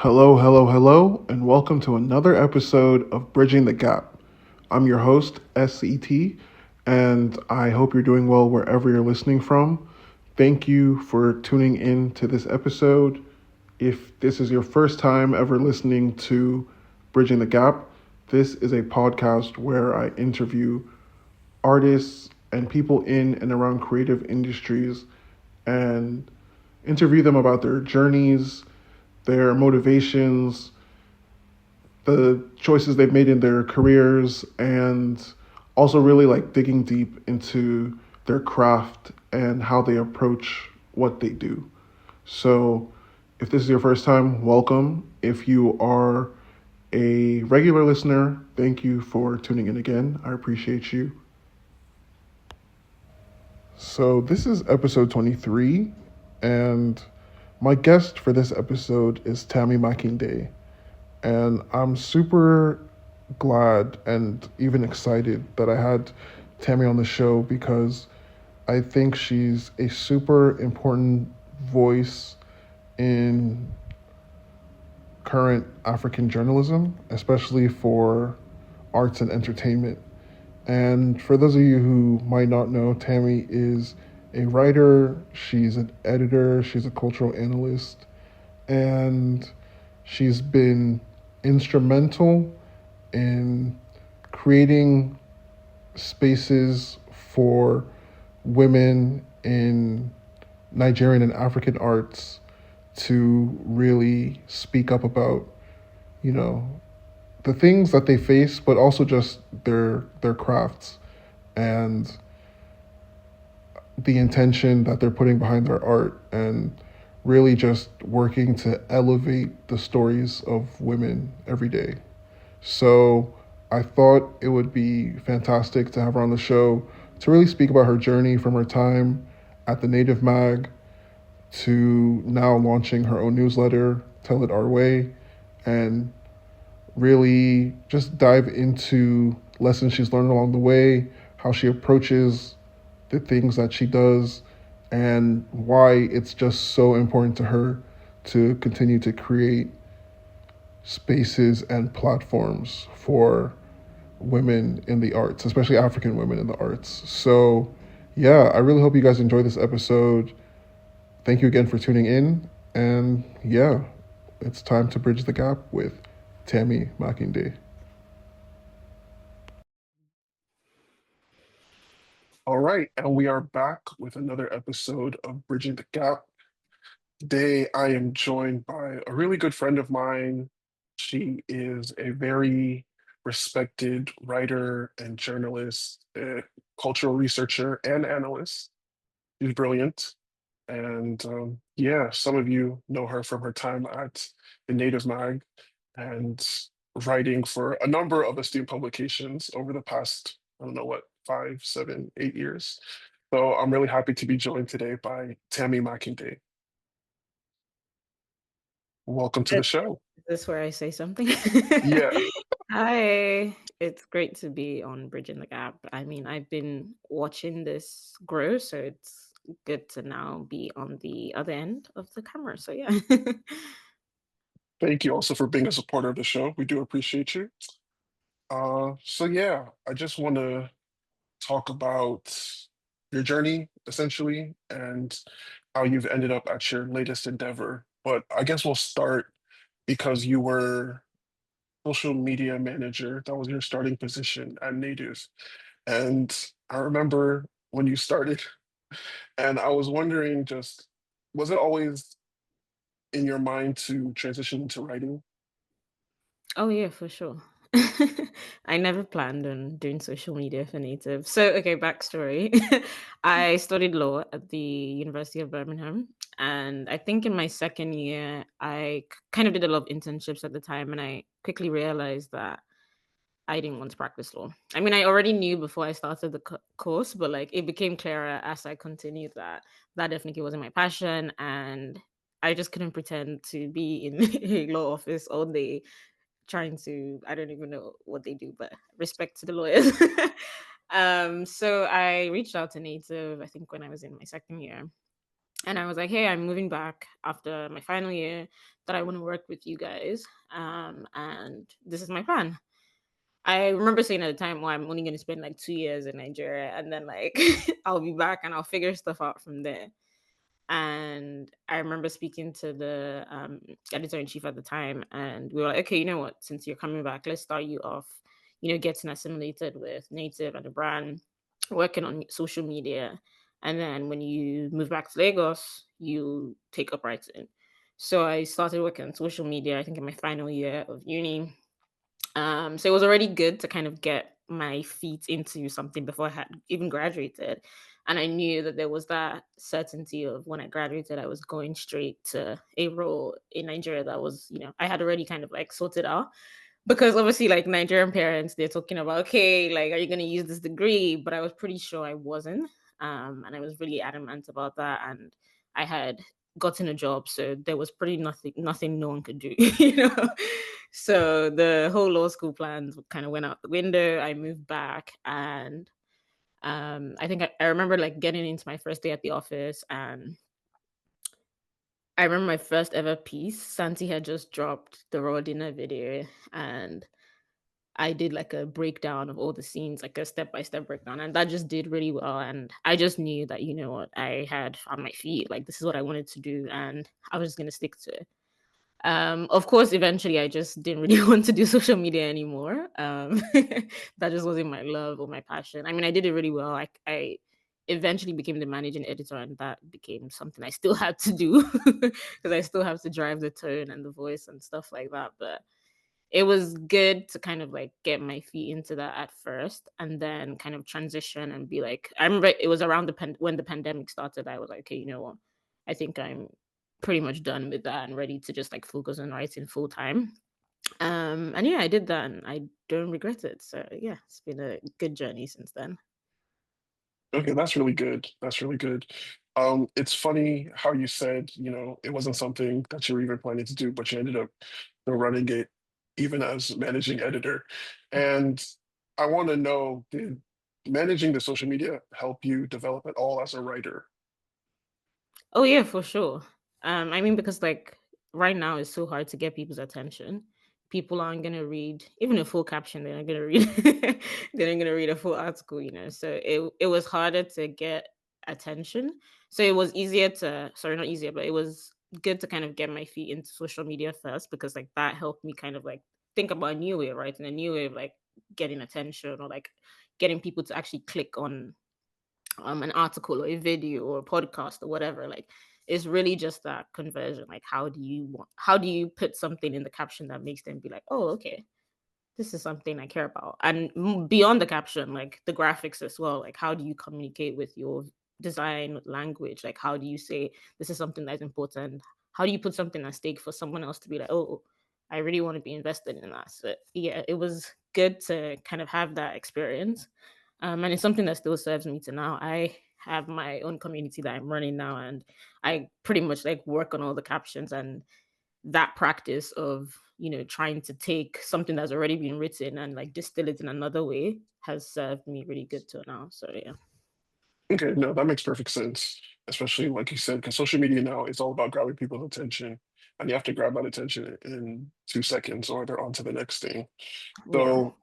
Hello, hello, hello, and welcome to another episode of Bridging the Gap. I'm your host, SET, and I hope you're doing well wherever you're listening from. Thank you for tuning in to this episode. If this is your first time ever listening to Bridging the Gap, this is a podcast where I interview artists and people in and around creative industries and interview them about their journeys, their motivations, the choices they've made in their careers, and also really like digging deep into their craft and how they approach what they do. So, if this is your first time, welcome. If you are a regular listener, thank you for tuning in again. I appreciate you. So, this is episode 23, and my guest for this episode is Tami Makinde. And I'm super glad and even excited that I had Tami on the show because I think she's a super important voice in current African journalism, especially for arts and entertainment. And for those of you who might not know, Tami is a writer, she's an editor, she's a cultural analyst, and she's been instrumental in creating spaces for women in Nigerian and African arts to really speak up about, you know, the things that they face, but also just their crafts and the intention that they're putting behind their art and really just working to elevate the stories of women every day. So I thought it would be fantastic to have her on the show to really speak about her journey from her time at the Native Mag to now launching her own newsletter, Tell It Our Way, and really just dive into lessons she's learned along the way, how she approaches the things that she does, and why it's just so important to her to continue to create spaces and platforms for women in the arts, especially African women in the arts. So, yeah, I really hope you guys enjoy this episode. Thank you again for tuning in. And yeah, it's time to bridge the gap with Tami Makinde. All right, and we are back with another episode of Bridging the Gap. Today, I am joined by a really good friend of mine. She is a very respected writer and journalist, a cultural researcher and analyst. She's brilliant. And yeah, some of you know her from her time at the Native Mag and writing for a number of esteemed publications over the past, I don't know what, 5, 7, 8 years. So I'm really happy to be joined today by Tami Makinde. Welcome to the Is show. this where I say something? Yeah, Hi, it's great to be on Bridging the Gap. I mean, I've been watching this grow, so it's good to now be on the other end of the camera. So yeah. thank you also for being a supporter of the show. We do appreciate you. So yeah, I just want to talk about your journey essentially and how you've ended up at your latest endeavor. But I guess we'll start because you were social media manager. That was your starting position at Native. And I remember when you started, and I was wondering just, was it always in your mind to transition into writing? Oh yeah, for sure. I never planned on doing social media for native. So okay, backstory. I studied law at the University of Birmingham, and I think in my second year, I kind of did a lot of internships at the time, and I quickly realized that I didn't want to practice law. I mean, I already knew before I started the course, but like it became clearer as I continued that that definitely wasn't my passion, and I just couldn't pretend to be in a law office all day trying to, I don't even know what they do, but respect to the lawyers. So I reached out to Native, I think when I was in my second year. And I was like, hey, I'm moving back after my final year that I want to work with you guys. And this is my plan. I remember saying at the time, well, I'm only going to spend like 2 years in Nigeria and then like I'll be back and I'll figure stuff out from there. And I remember speaking to the editor in chief at the time, and we were like, okay, you know what? Since you're coming back, let's start you off, getting assimilated with native and the brand, working on social media. And then when you move back to Lagos, you take up writing. So I started working on social media, I think in my final year of uni. So it was already good to kind of get my feet into something before I had even graduated. And I knew that there was that certainty of when I graduated, I was going straight to a role in Nigeria that was, I had already kind of like sorted out. Because obviously, like Nigerian parents, they're talking about, okay, like, are you going to use this degree? But I was pretty sure I wasn't. And I was really adamant about that. And I had gotten a job. So there was pretty nothing no one could do, So the whole law school plans kind of went out the window. I moved back and I think I remember like getting into my first day at the office, and I remember my first ever piece. Santi had just dropped the raw dinner video, and I did like a breakdown of all the scenes, like a step by step breakdown, and that just did really well. And I just knew that, you know what, I had found my feet. Like, this is what I wanted to do, and I was just gonna stick to it. Of course, eventually, I just didn't really want to do social media anymore. That just wasn't my love or my passion. I mean, I did it really well. I eventually became the managing editor, and that became something I still had to do because I still have to drive the tone and the voice and stuff like that. But it was good to kind of like get my feet into that at first and then kind of transition and be like, I remember it was around when the pandemic started. I was like, okay, you know what, I think I'm pretty much done with that and ready to just like focus on writing full time. And yeah, I did that and I don't regret it. So yeah, it's been a good journey since then. Okay, that's really good. That's really good. It's funny how you said, it wasn't something that you were even planning to do, but you ended up, running it even as managing editor. And I want to know, did managing the social media help you develop at all as a writer? Oh yeah, for sure. I mean, because like right now it's so hard to get people's attention. People aren't gonna read even a full caption. They're not gonna read. They're not gonna read a full article. So it was harder to get attention. So it was easier to sorry, not easier, but it was good to kind of get my feet into social media first because like that helped me kind of like think about a new way of writing, a new way of like getting attention or like getting people to actually click on an article or a video or a podcast or whatever. Like it's really just that conversion. Like how do you put something in the caption that makes them be like, oh, okay, this is something I care about. And beyond the caption, like the graphics as well. Like how do you communicate with your design language? Like how do you say this is something that's important? How do you put something at stake for someone else to be like, oh, I really want to be invested in that? So yeah, it was good to kind of have that experience. And it's something that still serves me to now. I have my own community that I'm running now, and I pretty much like work on all the captions and that practice of trying to take something that's already been written and like distill it in another way has served me really good till now. So yeah. Okay, no, that makes perfect sense. Especially like you said, because social media now is all about grabbing people's attention, and you have to grab that attention in 2 seconds, or they're on to the next thing. Yeah. So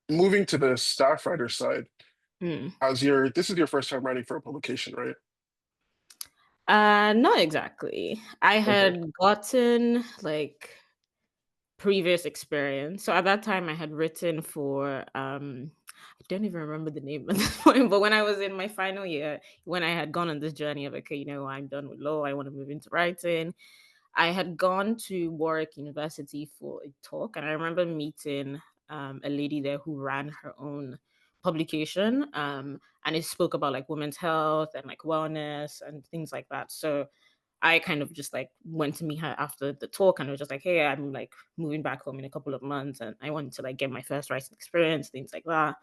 moving to the staff writer side, Mm. this is your first time writing for a publication, right? Not exactly. I Okay. had gotten like previous experience. So at that time I had written for I don't even remember the name at this point, but when I was in my final year, when I had gone on this journey of okay, I'm done with law, I want to move into writing. I had gone to Warwick University for a talk, and I remember meeting a lady there who ran her own publication, and it spoke about like women's health and like wellness and things like that. So I kind of just like went to meet her after the talk and was just like, hey, I'm like moving back home in a couple of months and I wanted to like get my first writing experience, things like that.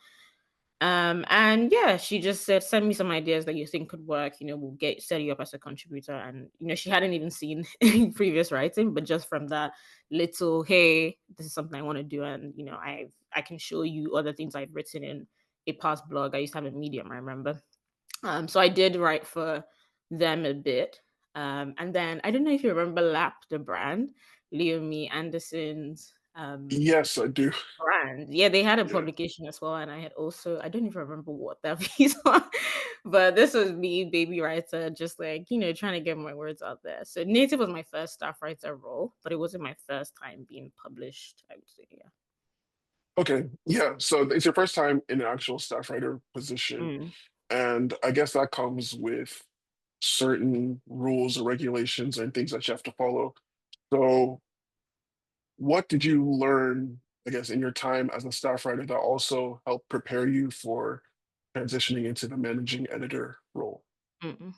And yeah, she just said, send me some ideas that you think could work. We'll set you up as a contributor. And she hadn't even seen any previous writing, but just from that little, hey, this is something I want to do, and I can show you other things I've written in a past blog. I used to have a Medium, I remember. So I did write for them a bit. And then I don't know if you remember Lap the brand. Leomi Anderson's Yes, I do. brand. Yeah, they had a Yeah. publication as well, and I had also I don't even remember what that piece was, but this was me, baby writer, just like trying to get my words out there. So native was my first staff writer role, but it wasn't my first time being published. I would say, yeah. Okay. Yeah. So it's your first time in an actual staff writer position. Mm, And I guess that comes with certain rules or regulations and things that you have to follow. So, what did you learn, I guess, in your time as a staff writer that also helped prepare you for transitioning into the managing editor role? mm.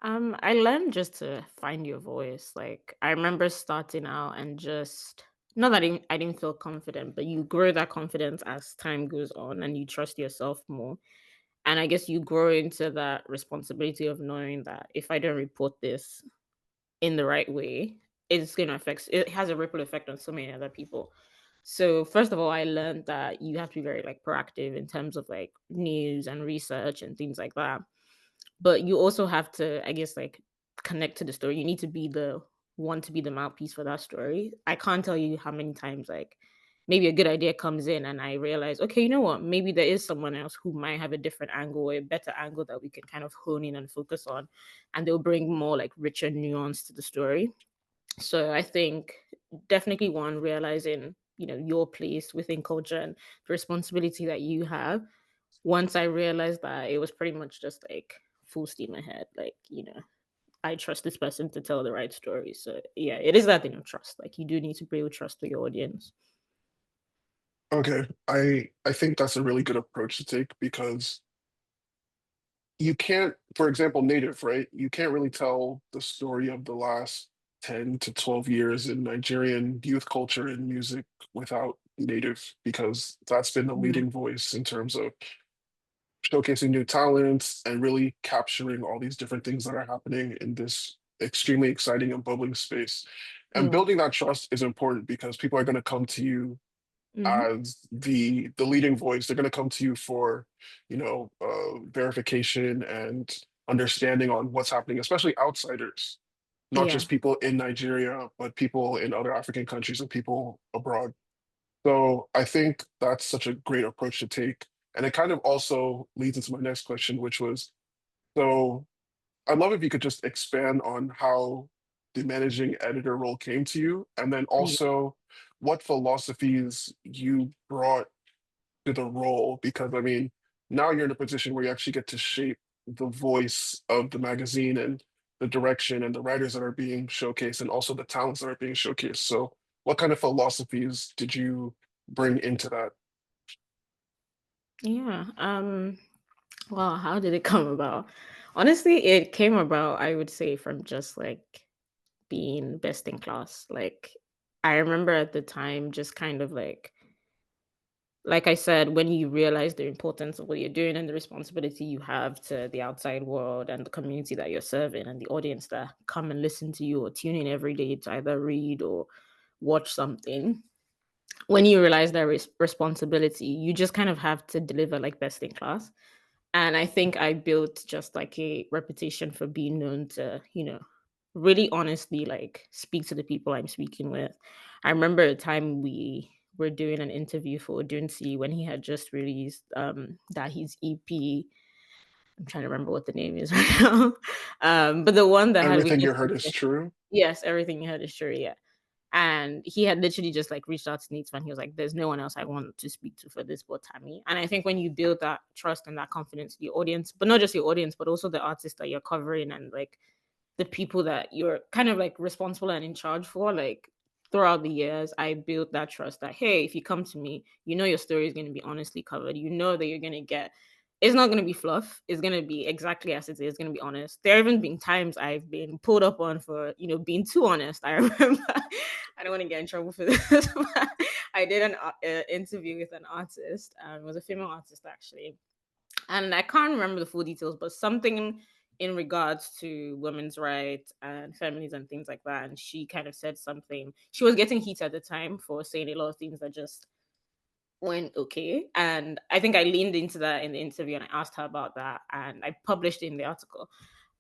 I learned just to find your voice. Like I remember starting out and just not that I didn't feel confident, but you grow that confidence as time goes on and you trust yourself more. And I guess you grow into that responsibility of knowing that if I don't report this in the right way, it's gonna affect it has a ripple effect on so many other people. So first of all, I learned that you have to be very like proactive in terms of like news and research and things like that. But you also have to, I guess, like connect to the story. You need to be the one to be the mouthpiece for that story. I can't tell you how many times like maybe a good idea comes in and I realize, okay, you know what? Maybe there is someone else who might have a different angle or a better angle that we can kind of hone in and focus on. And they'll bring more like richer nuance to the story. So I think definitely one realizing, your place within culture and the responsibility that you have. Once I realized that it was pretty much just like full steam ahead, like, I trust this person to tell the right story. So yeah, it is that thing of trust. Like you do need to build trust with your audience. Okay, I think that's a really good approach to take because you can't, for example, native, right? You can't really tell the story of the last 10 to 12 years in Nigerian youth culture and music without native because that's been the Yeah. leading voice in terms of showcasing new talents and really capturing all these different things that are happening in this extremely exciting and bubbling space. And Yeah. building that trust is important because people are going to come to you Hmm. as the leading voice. They're going to come to you for, verification and understanding on what's happening, especially outsiders, not Yeah. just people in Nigeria, but people in other African countries and people abroad. So I think that's such a great approach to take. And it kind of also leads into my next question, which was, so I'd love if you could just expand on how the managing editor role came to you, and then Yeah. also what philosophies you brought to the role. Because I mean, now you're in a position where you actually get to shape the voice of the magazine and the direction and the writers that are being showcased and also the talents that are being showcased. So what kind of philosophies did you bring into that? Yeah. Well, how did it come about? Honestly, it came about, I would say, from just like being best in class. Like I remember at the time just kind of like I said, when you realize the importance of what you're doing and the responsibility you have to the outside world and the community that you're serving and the audience that come and listen to you or tune in every day to either read or watch something, when you realize that responsibility, you just kind of have to deliver like best in class. And I think I built just like a reputation for being known to, really honestly like speak to the people I'm speaking with. I remember a time we were doing an interview for Dunsi when he had just released that his EP. I'm trying to remember what the name is right now. But the one that had we Everything just you heard is true. yes, everything you heard is true, yeah. And he had literally just like reached out to Nate and he was like, there's no one else I want to speak to for this but Tami. And I think when you build that trust and that confidence in the audience, but not just your audience, but also the artists that you're covering and like the people that you're kind of like responsible and in charge for, like throughout the years, I built that trust that hey, if you come to me, your story is going to be honestly covered. You know that you're going to get it's not going to be fluff. It's going to be exactly as it is. It's going to be honest. There have even been times I've been pulled up on for, being too honest. I remember, I don't want to get in trouble for this, but I did an interview with an artist. It was a female artist actually, and I can't remember the full details, but something in regards to women's rights and feminism and things like that. And she kind of said something. She was getting heat at the time for saying a lot of things that just went okay. And I think I leaned into that in the interview and I asked her about that and I published it in the article.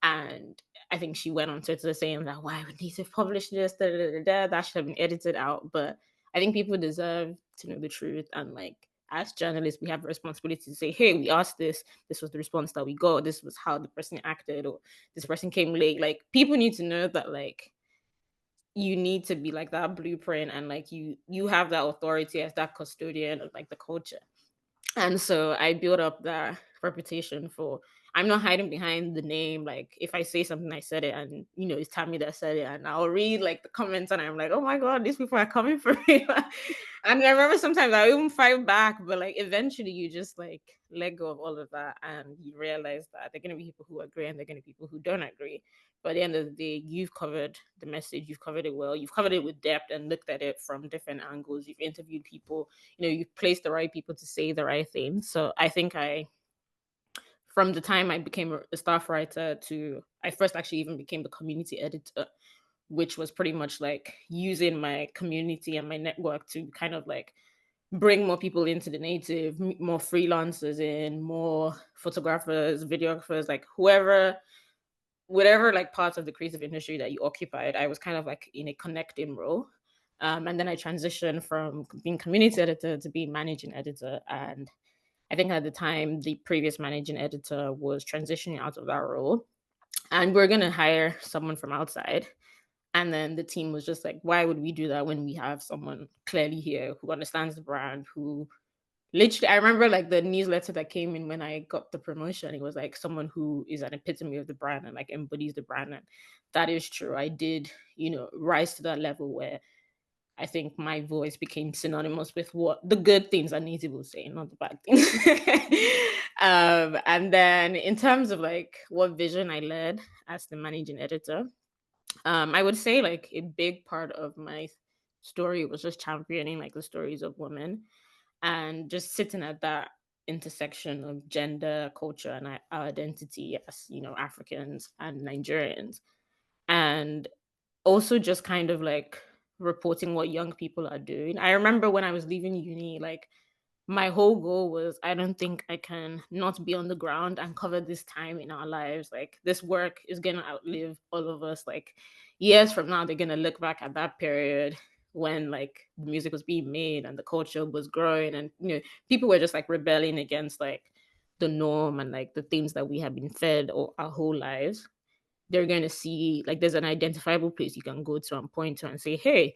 And I think she went on Twitter saying that why would Native publish this? Da, da, da, da, da, that should have been edited out. But I think people deserve to know the truth. And like as journalists, we have a responsibility to say, hey, we asked this. This was the response that we got. This was how the person acted, or this person came late. Like people need to know that like you need to be like that blueprint, and like you have that authority as that custodian of like the culture. And so I built up that reputation for I'm not hiding behind the name. Like if I say something, I said it, and it's Tammy that said it, and I'll read like the comments, and I'm like, oh my god, these people are coming for me. And I remember sometimes I even fight back, but like eventually you just like let go of all of that, and you realize that there are gonna be people who agree and there are gonna be people who don't agree. But at the end of the day, you've covered the message, you've covered it well, you've covered it with depth and looked at it from different angles, you've interviewed people, you've placed the right people to say the right thing. So I think from the time I became a staff writer to I first actually even became the community editor, which was pretty much like using my community and my network to kind of like bring more people into the native, more freelancers in, more photographers, videographers, like whatever like parts of the creative industry that you occupied. I was kind of like in a connecting role. And then I transitioned from being community editor to being managing editor. And I think at the time, the previous managing editor was transitioning out of that role. And we're going to hire someone from outside. And then the team was just like, why would we do that when we have someone clearly here who understands the brand, who literally, I remember like the newsletter that came in when I got the promotion. It was like someone who is an epitome of the brand and like embodies the brand. And that is true. I did, rise to that level where I think my voice became synonymous with what the good things that native will say, not the bad things. And then in terms of like what vision I led as the managing editor, I would say like a big part of my story was just championing like the stories of women and just sitting at that intersection of gender, culture, and our identity as Africans and Nigerians, and also just kind of like reporting what young people are doing. I remember when I was leaving uni, like my whole goal was I don't think I can not be on the ground and cover this time in our lives. Like this work is gonna outlive all of us. Like years from now, they're gonna look back at that period when like the music was being made and the culture was growing, and people were just like rebelling against like the norm and like the things that we have been fed all our whole lives. They're gonna see like there's an identifiable place you can go to and point to and say, hey,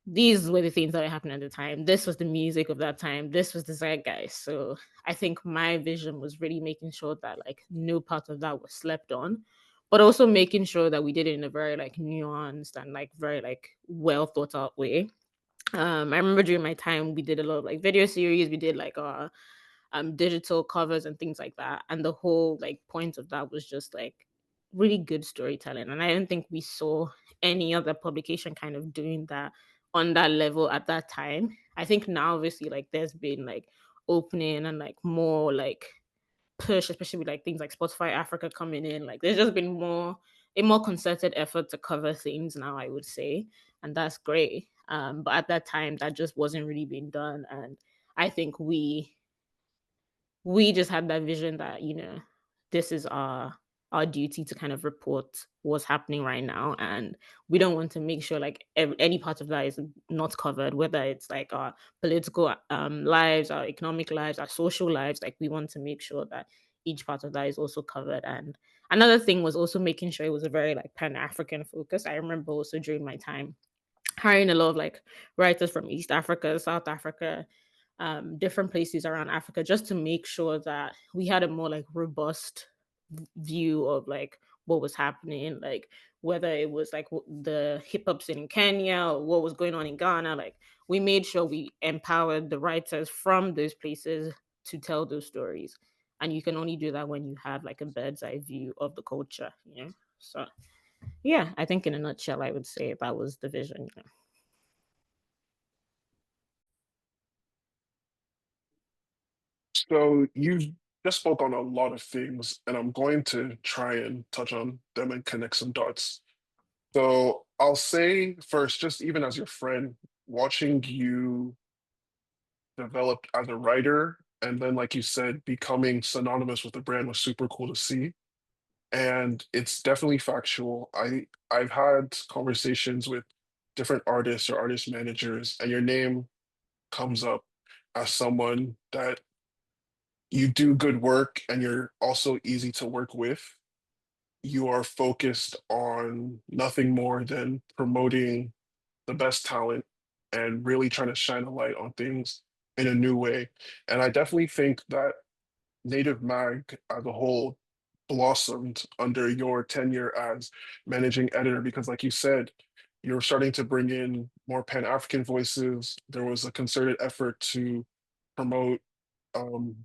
these were the things that were happening at the time. This was the music of that time. This was the zeitgeist. So I think my vision was really making sure that like no part of that was slept on, but also making sure that we did it in a very like nuanced and like very like well thought out way. I remember during my time we did a lot of like video series. We did like digital covers and things like that. And the whole like point of that was just like really good storytelling. And I don't think we saw any other publication kind of doing that on that level at that time. I think now obviously like there's been like opening and like more like push, especially with like things like Spotify Africa coming in. Like there's just been a more concerted effort to cover things now, I would say. And that's great. But at that time that just wasn't really being done. And I think we just had that vision that this is our duty to kind of report what's happening right now, and we don't want to make sure like any part of that is not covered, whether it's like our political lives, our economic lives, our social lives. Like we want to make sure that each part of that is also covered. And another thing was also making sure it was a very like pan-African focus. I remember also during my time hiring a lot of like writers from East Africa, South Africa, different places around Africa, just to make sure that we had a more like robust view of like what was happening, like whether it was like the hip hop scene in Kenya or what was going on in Ghana. Like we made sure we empowered the writers from those places to tell those stories. And you can only do that when you have like a bird's eye view of the culture. So yeah, I think in a nutshell, I would say that was the vision. So you just spoke on a lot of things, and I'm going to try and touch on them and connect some dots. So I'll say first, just even as your friend, watching you develop as a writer, and then, like you said, becoming synonymous with the brand was super cool to see. and it's definitely factual. I've had conversations with different artists or artist managers, and your name comes up as someone that you do good work and you're also easy to work with. You are focused on nothing more than promoting the best talent and really trying to shine a light on things in a new way. And I definitely think that Native Mag as a whole blossomed under your tenure as managing editor because, like you said, you're starting to bring in more Pan African voices. There was a concerted effort to promote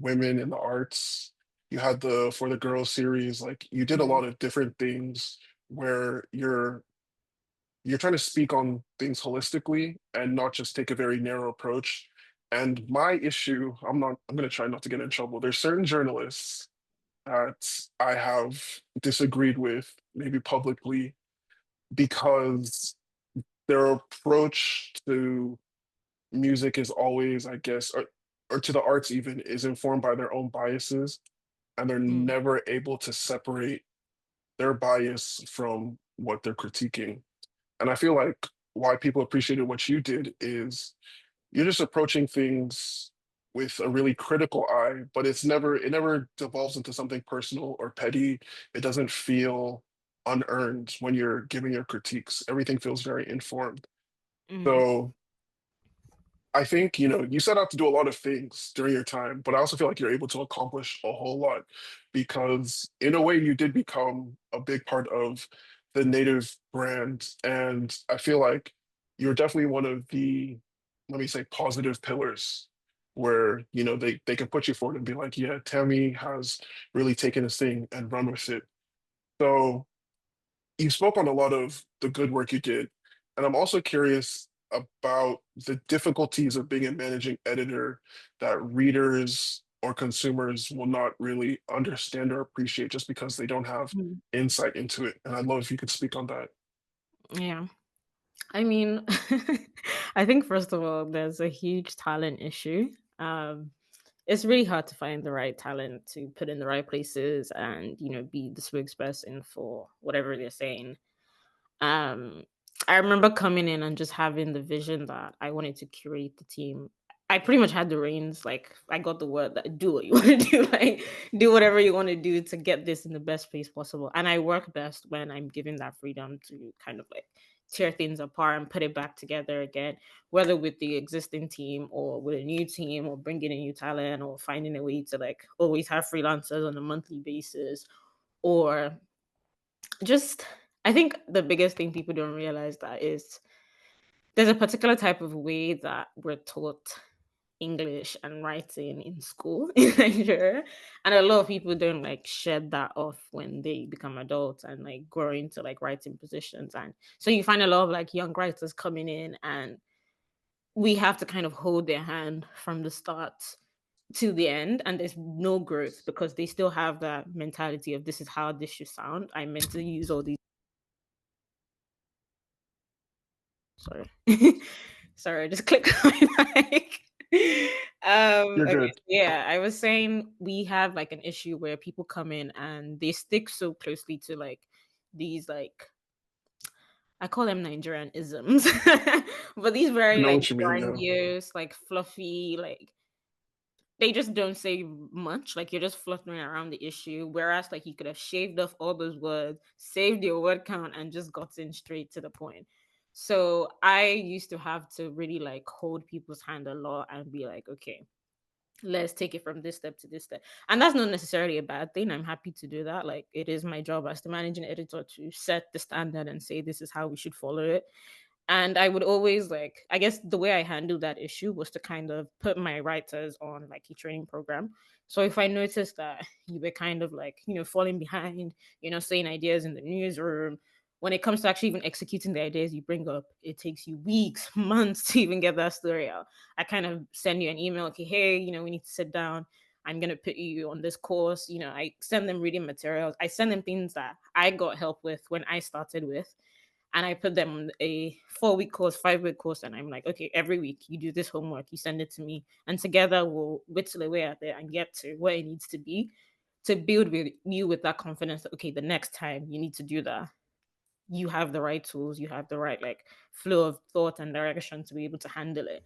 women in the arts. You had the For the Girls series. Like you did a Mm, lot of different things where you're trying to speak on things holistically and not just take a very narrow approach. And my issue, I'm going to try not to get in trouble. There's certain journalists that I have disagreed with, maybe publicly, because their approach to music is always, I guess, or to the arts even, is informed by their own biases, and they're mm, never able to separate their bias from what they're critiquing. And I feel like why people appreciated what you did is you're just approaching things with a really critical eye, but it never devolves into something personal or petty. It doesn't feel unearned when you're giving your critiques. Everything feels very informed. mm, So I think, you set out to do a lot of things during your time, but I also feel like you're able to accomplish a whole lot because, in a way, you did become a big part of the native brand. And I feel like you're definitely one of the, let me say, positive pillars where, they can put you forward and be like, yeah, Tammy has really taken this thing and run with it. So, you spoke on a lot of the good work you did, and I'm also curious about the difficulties of being a managing editor that readers or consumers will not really understand or appreciate just because they don't have mm. insight into it. And I'd love if you could speak on that. Yeah. I mean, I think first of all, there's a huge talent issue. Um, it's really hard to find the right talent to put in the right places and be the spokesperson for whatever they're saying. Um, I remember coming in and just having the vision that I wanted to curate the team. I pretty much had the reins. Like I got the word that do what you want to do, like do whatever you want to do to get this in the best place possible. And I work best when I'm given that freedom to kind of like tear things apart and put it back together again, whether with the existing team or with a new team or bringing in new talent or finding a way to like always have freelancers on a monthly basis or just I think the biggest thing people don't realize that is there's a particular type of way that we're taught English and writing in school in Nigeria. And a lot of people don't like shed that off when they become adults and like grow into like writing positions. And so you find a lot of like young writers coming in and we have to kind of hold their hand from the start to the end and there's no growth because they still have that mentality of this is how this should sound. I meant to use all these. Sorry. Sorry, I just clicked on my mic. You're Okay, good. yeah, I was saying we have like an issue where people come in and they stick so closely to like these like I call them Nigerian isms, but these I very know like what you mean, yeah. grandiose, like fluffy, like they just don't say much. Like you're just fluttering around the issue. Whereas like you could have shaved off all those words, saved your word count, and just gotten straight to the point. So I used to have to really like hold people's hand a lot and be like, okay, let's take it from this step to this step. And that's not necessarily a bad thing. I'm happy to do that. Like it is my job as the managing editor to set the standard and say this is how we should follow it. And I would always like, I guess the way I handled that issue was to kind of put my writers on like a training program. So if I noticed that you were kind of like, falling behind, saying ideas in the newsroom, when it comes to actually even executing the ideas you bring up, it takes you weeks, months to even get that story out. I kind of send you an email, okay, hey, we need to sit down. I'm gonna put you on this course. I send them reading materials. I send them things that I got help with when I started with and I put them on a 4 week course, 5 week course, and I'm like, okay, every week you do this homework, you send it to me, and together we'll whittle away at it and get to where it needs to be. to build with you with that confidence that, okay, the next time you need to do that, you have the right tools, you have the right like flow of thought and direction to be able to handle it.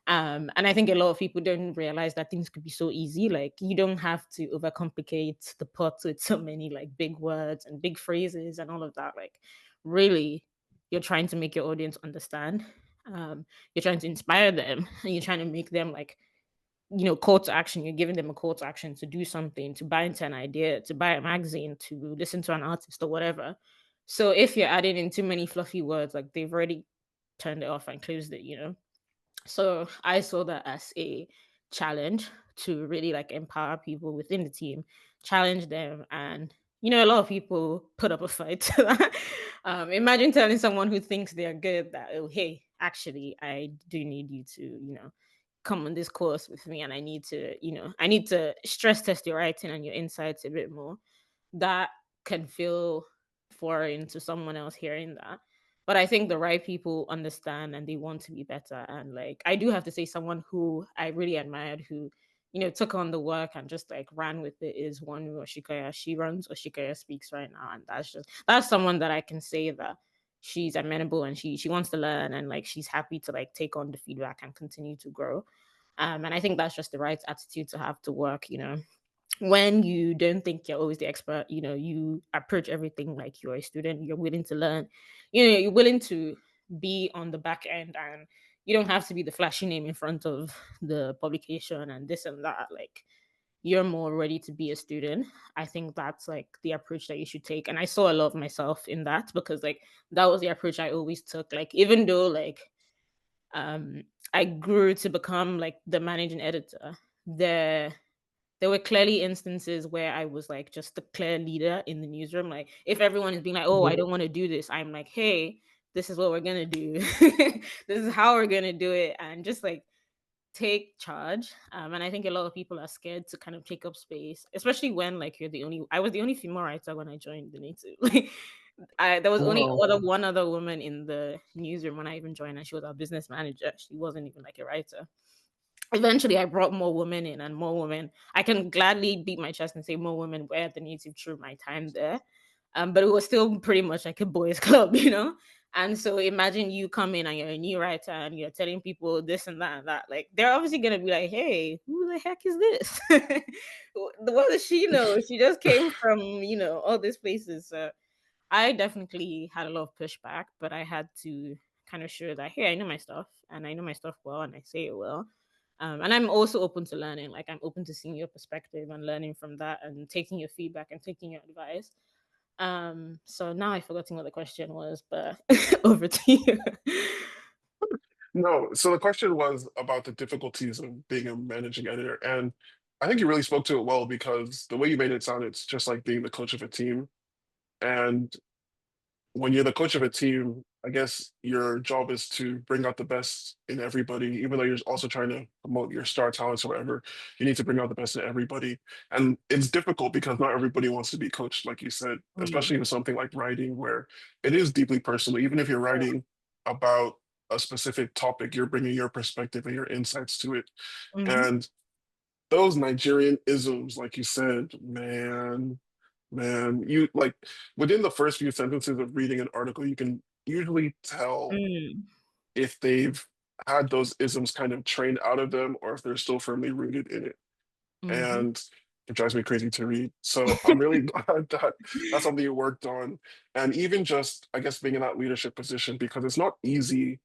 And I think a lot of people don't realize that things could be so easy. Like you don't have to overcomplicate the pot with so many like big words and big phrases and all of that. Like really, you're trying to make your audience understand. You're trying to inspire them, and you're trying to make them like, call to action. You're giving them a call to action to do something, to buy into an idea, to buy a magazine, to listen to an artist or whatever. So if you're adding in too many fluffy words, like they've already turned it off and closed it. So I saw that as a challenge to really like empower people within the team, challenge them, and a lot of people put up a fight to that. Imagine telling someone who thinks they're good that, oh, hey, actually, I do need you to, come on this course with me, and I need to stress test your writing and your insights a bit more. That can feel foreign to someone else hearing that. But I think the right people understand and they want to be better. And like I do have to say, someone who I really admired, who took on the work and just like ran with it, is one Oshikoya. She runs Oshikoya Speaks right now, and that's someone that I can say that she's amenable and she wants to learn, and like she's happy to like take on the feedback and continue to grow. And I think that's just the right attitude to have to work. When you don't think you're always the expert, you approach everything like you're a student, you're willing to learn, you're willing to be on the back end, and you don't have to be the flashy name in front of the publication and this and that. Like you're more ready to be a student. I think that's like the approach that you should take. And I saw a lot of myself in that, because like that was the approach I always took. Like even though like um I grew to become like the managing editor, there were clearly instances where I was like just the clear leader in the newsroom. Like if everyone is being like, "Oh, I don't want to do this," I'm like, "Hey, this is what we're gonna do. This is how we're gonna do it," and just like take charge. And I think a lot of people are scared to kind of take up space, especially when like you're the only. I was the only female writer when I joined the Native. Like, there was only Wow. one other woman in the newsroom when I even joined, and she was our business manager. She wasn't even like a writer. Eventually I brought more women in, and more women, I can gladly beat my chest and say more women were at the Native through my time there. But it was still pretty much like a boys club. And so imagine you come in and you're a new writer and you're telling people this and that and that. Like they're obviously gonna be like, "Hey, who the heck is this? What does she know? She just came from all these places." So I definitely had a lot of pushback, but I had to kind of show that, hey, I know my stuff and I know my stuff well and I say it well. And I'm also open to learning. Like I'm open to seeing your perspective and learning from that and taking your feedback and taking your advice. So now I've forgotten what the question was, but over to you. No, so the question was about the difficulties of being a managing editor, and I think you really spoke to it well because the way you made it sound, it's just like being the coach of a team. And when you're the coach of a team, I guess your job is to bring out the best in everybody, even though you're also trying to promote your star talents or whatever. You need to bring out the best in everybody. And it's difficult because not everybody wants to be coached, like you said, Mm, especially with something like writing, where it is deeply personal. Even if you're writing about a specific topic, you're bringing your perspective and your insights to it. mm-hmm. And those Nigerian isms, like you said, man, you like within the first few sentences of reading an article, you can usually tell Mm, if they've had those isms kind of trained out of them or if they're still firmly rooted in it. mm-hmm. And it drives me crazy to read. So I'm really glad that that's something you worked on. And even just, I guess, being in that leadership position, because it's not easy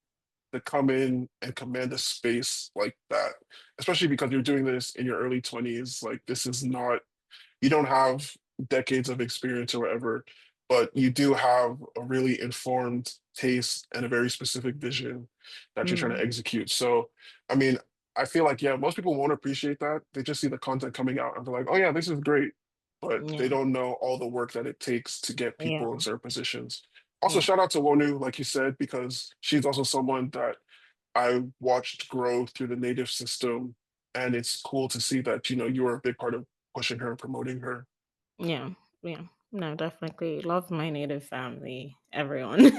to come in and command a space like that, especially because you're doing this in your early 20s. Like, this is not, you don't have decades of experience or whatever, but you do have a really informed taste and a very specific vision that you're trying to Mm, execute. So, I mean, I feel like, yeah, most people won't appreciate that. They just see the content coming out and they're like, oh, yeah, this is great. But yeah, they don't know all the work that it takes to get yeah, people in certain positions. Also, yeah. shout out to Wonu, like you said, because she's also someone that I watched grow through the native system. And it's cool to see that, you were a big part of pushing her and promoting her. Yeah, yeah. No, definitely love my native family, everyone.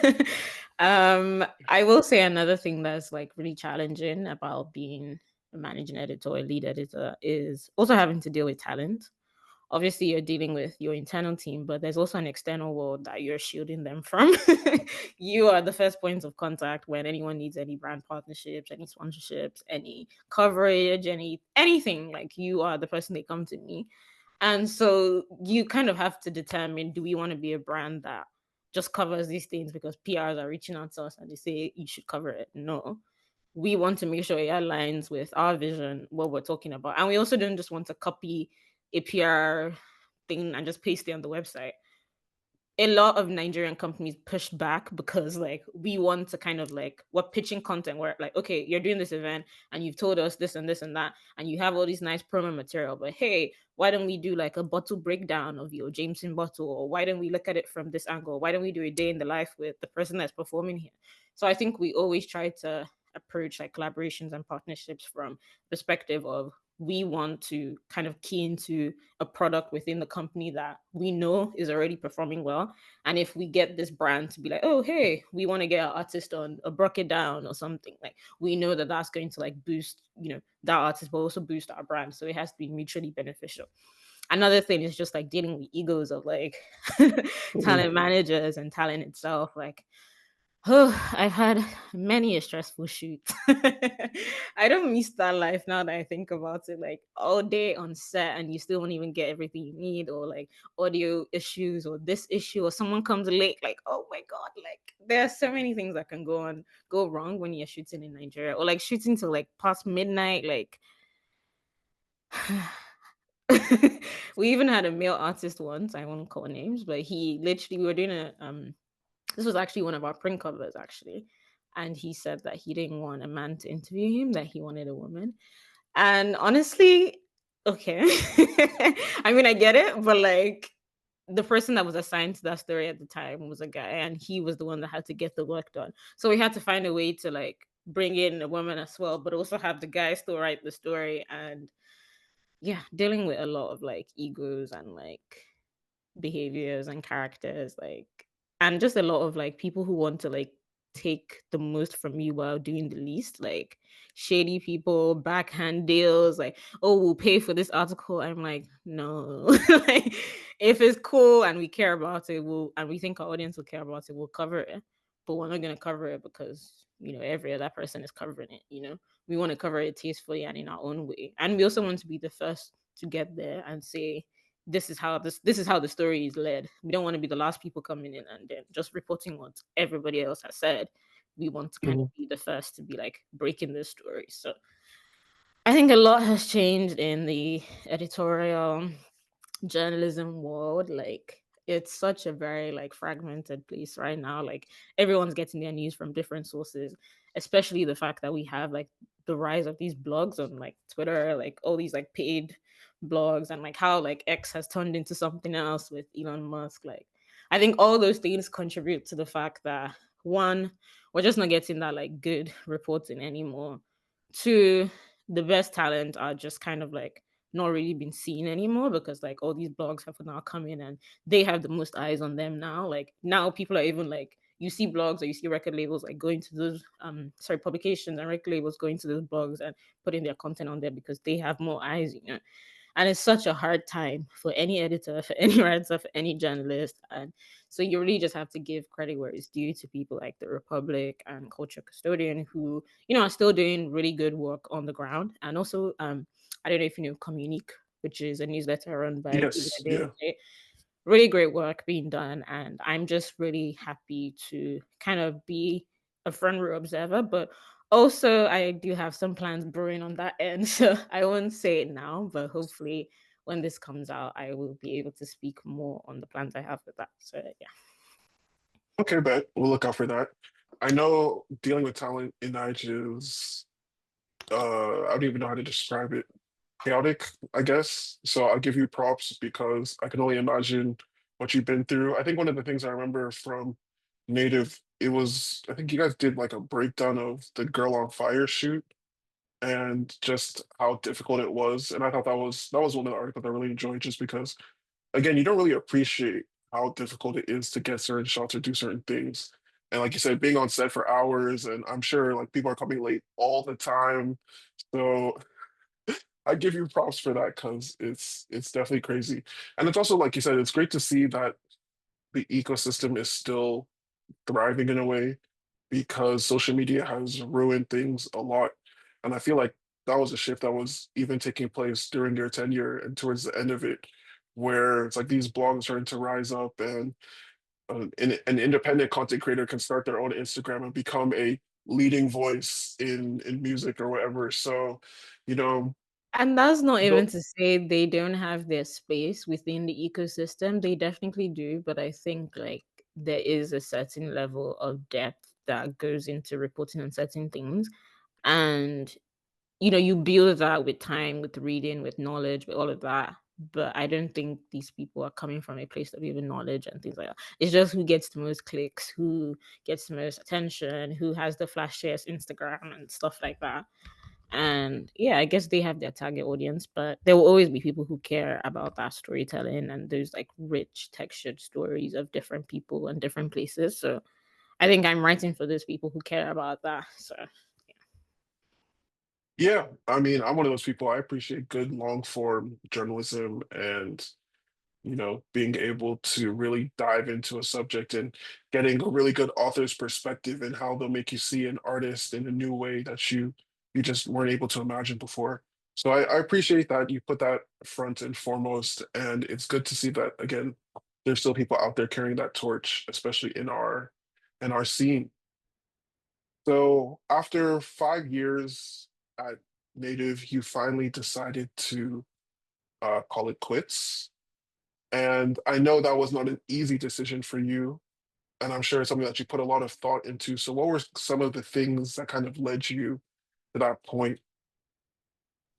I will say another thing that's like really challenging about being a managing editor or a lead editor is also having to deal with talent. obviously you're dealing with your internal team, but there's also an external world that you're shielding them from. You are the first point of contact when anyone needs any brand partnerships, any sponsorships, any coverage, anything. Like, you are the person they come to me. And so you kind of have to determine, do we want to be a brand that just covers these things because PRs are reaching out to us and they say you should cover it? No. We want to make sure it aligns with our vision, what we're talking about. And we also don't just want to copy a PR thing and just paste it on the website. A lot of Nigerian companies push back because, like, we want to kind of, like, we're pitching content where, like, okay, you're doing this event and you've told us this and that, and you have all these nice promo material, but hey, why don't we do like a bottle breakdown of your Jameson bottle? Or why don't we look at it from this angle? Why don't we do a day in the life with the person that's performing here? So I think we always try to approach like collaborations and partnerships from perspective of, we want to kind of key into a product within the company that we know is already performing well. And if we get this brand to be like, oh, hey, we want to get our artist on a Broke It Down or something, like, we know that that's going to like boost, that artist, but also boost our brand. So it has to be mutually beneficial. Another thing is just like dealing with egos of like Mhm. talent managers and talent itself. Like, oh, I've had many a stressful shoot. I don't miss that life now that I think about it. Like, all day on set and you still won't even get everything you need, or like audio issues or this issue, or someone comes late. Like, oh my god, like there are so many things that can go wrong when you're shooting in Nigeria, or like shooting till like past midnight. Like, we even had a male artist once. I won't call names, but he literally, we were doing a this was actually one of our print covers, actually. And he said that he didn't want a man to interview him, that he wanted a woman. And honestly, okay. I mean, I get it, but like, the person that was assigned to that story at the time was a guy, and he was the one that had to get the work done. So we had to find a way to like bring in a woman as well, but also have the guy still write the story. And yeah, dealing with a lot of like egos and like behaviors and characters, like, and just a lot of like people who want to like take the most from you while doing the least, like shady people, backhand deals, like, oh, we'll pay for this article. I'm like, no. Like, if it's cool and we care about it, and we think our audience will care about it, we'll cover it. But we're not going to cover it because every other person is covering it. We want to cover it tastefully and in our own way, and we also want to be the first to get there and say, this is how the story is led. We don't want to be the last people coming in and then just reporting what everybody else has said. We want to kind of Mhm. be the first to be like breaking this story. So I think a lot has changed in the editorial journalism world. Like, it's such a very like fragmented place right now. Like, everyone's getting their news from different sources, especially the fact that we have like the rise of these blogs on like Twitter, like all these like paid blogs, and like how like X has turned into something else with Elon Musk. Like, I think all those things contribute to the fact that, one, we're just not getting that like good reporting anymore. Two, the best talent are just kind of like not really been seen anymore, because like all these blogs have now come in and they have the most eyes on them now. Like, now people are even like, you see blogs or you see record labels like going to those publications and record labels going to those blogs and putting their content on there because they have more eyes. And it's such a hard time for any editor, for any writer, for any journalist. And so you really just have to give credit where it's due to people like the Republic and Culture Custodian, who are still doing really good work on the ground. And also, I don't know if you know Communique, which is a newsletter run by David Yes, yeah. Adeyemi. Really great work being done, and I'm just really happy to kind of be a front row observer. But also, I do have some plans brewing on that end, so I won't say it now, but hopefully when this comes out, I will be able to speak more on the plans I have with that. So yeah. Okay, bet we'll look out for that. I know dealing with talent in Nigeria is I don't even know how to describe it. Chaotic, I guess. So I'll give you props because I can only imagine what you've been through. I think one of the things I remember from Native, it was I think you guys did like a breakdown of the Girl on Fire shoot and just how difficult it was. And I thought that was one of the articles I really enjoyed just because again, you don't really appreciate how difficult it is to get certain shots or do certain things. And like you said, being on set for hours, and I'm sure like people are coming late all the time. So I give you props for that because it's definitely crazy. And it's also like you said, it's great to see that the ecosystem is still thriving in a way because social media has ruined things a lot. And I feel like that was a shift that was even taking place during your tenure and towards the end of it, where it's like these blogs starting to rise up and an independent content creator can start their own Instagram and become a leading voice in music or whatever. So, you know, And that's not even though to say they don't have their space within the ecosystem. They definitely do, but I think like there is a certain level of depth that goes into reporting on certain things. And you build that with time, with reading, with knowledge, with all of that. But I don't think these people are coming from a place of even knowledge and things like that. It's just who gets the most clicks, who gets the most attention, who has the flashiest Instagram and stuff like that. And yeah, I guess they have their target audience, but there will always be people who care about that storytelling and those like rich textured stories of different people and different places. So I think I'm writing for those people who care about that. So yeah, I mean, I'm one of those people. I appreciate good long form journalism and being able to really dive into a subject and getting a really good author's perspective and how they'll make you see an artist in a new way that you just weren't able to imagine before. So I appreciate that you put that front and foremost, and it's good to see that again, there's still people out there carrying that torch, especially in our scene. So after 5 years at Native, you finally decided to call it quits. And I know that was not an easy decision for you. And I'm sure it's something that you put a lot of thought into. So, what were some of the things that kind of led you to that point?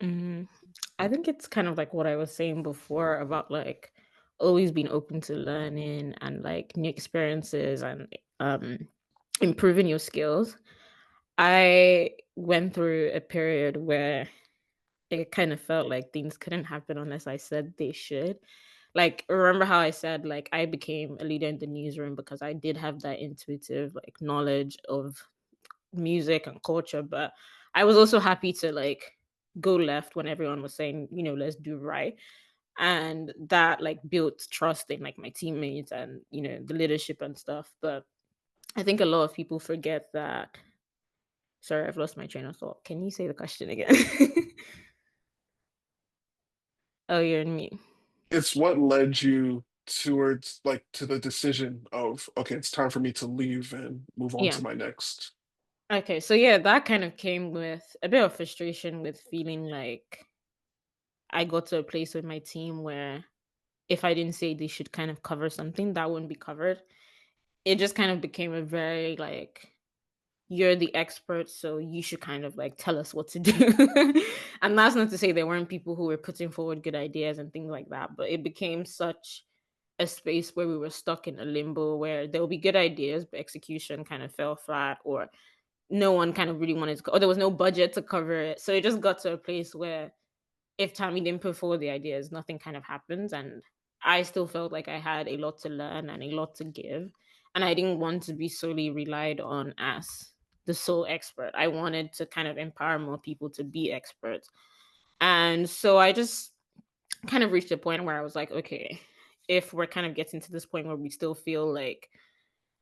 mhm. I think it's kind of like what I was saying before about like always being open to learning and like new experiences and improving your skills. I went through a period where it kind of felt like things couldn't happen unless I said they should. Like, remember how I said like I became a leader in the newsroom because I did have that intuitive like knowledge of music and culture, but I was also happy to like go left when everyone was saying, let's do right. And that like built trust in like my teammates and the leadership and stuff. But I think a lot of people forget that. Sorry, I've lost my train of thought. Can you say the question again? Oh, you're in me. It's what led you towards like to the decision of, okay, it's time for me to leave and move on Yeah. to my next. Okay. So yeah, that kind of came with a bit of frustration with feeling like I got to a place with my team where if I didn't say they should kind of cover something, that wouldn't be covered. It just kind of became a very like you're the expert, so you should kind of like tell us what to do. And that's not to say there weren't people who were putting forward good ideas and things like that, but it became such a space where we were stuck in a limbo where there will be good ideas, but execution kind of fell flat, or no one kind of really wanted to, or there was no budget to cover it. So it just got to a place where if Tami didn't put forward the ideas, nothing kind of happens. And I still felt like I had a lot to learn and a lot to give. And I didn't want to be solely relied on as the sole expert. I wanted to kind of empower more people to be experts. And so I just kind of reached a point where I was like, okay, if we're kind of getting to this point where we still feel like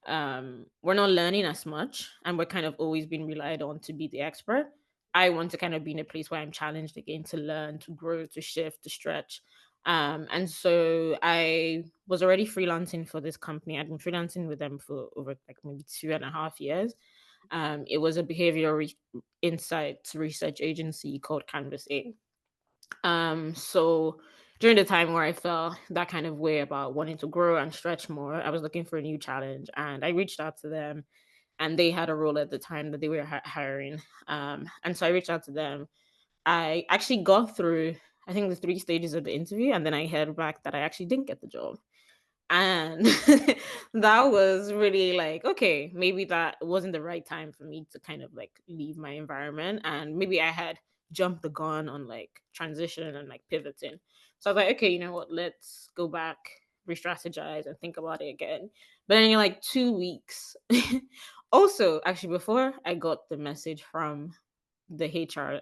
we're not learning as much and we're kind of always being relied on to be the expert, I want to kind of be in a place where I'm challenged again to learn, to grow, to shift, to stretch. And so I was already freelancing for this company. I'd been freelancing with them for over like maybe 2.5 years. It was a behavioral insights research agency called Canvas A. So during the time where I felt that kind of way about wanting to grow and stretch more, I was looking for a new challenge and I reached out to them, and they had a role at the time that they were hiring. And so I reached out to them. I actually got through, I think, the 3 stages of the interview, and then I heard back that I actually didn't get the job. And that was really like, okay, maybe that wasn't the right time for me to kind of like leave my environment. And maybe I had jumped the gun on like transition and like pivoting. So I was like, okay, you know what? Let's go back, re strategize, and think about it again. But then you're like 2 weeks. Also, actually, before I got the message from the HR,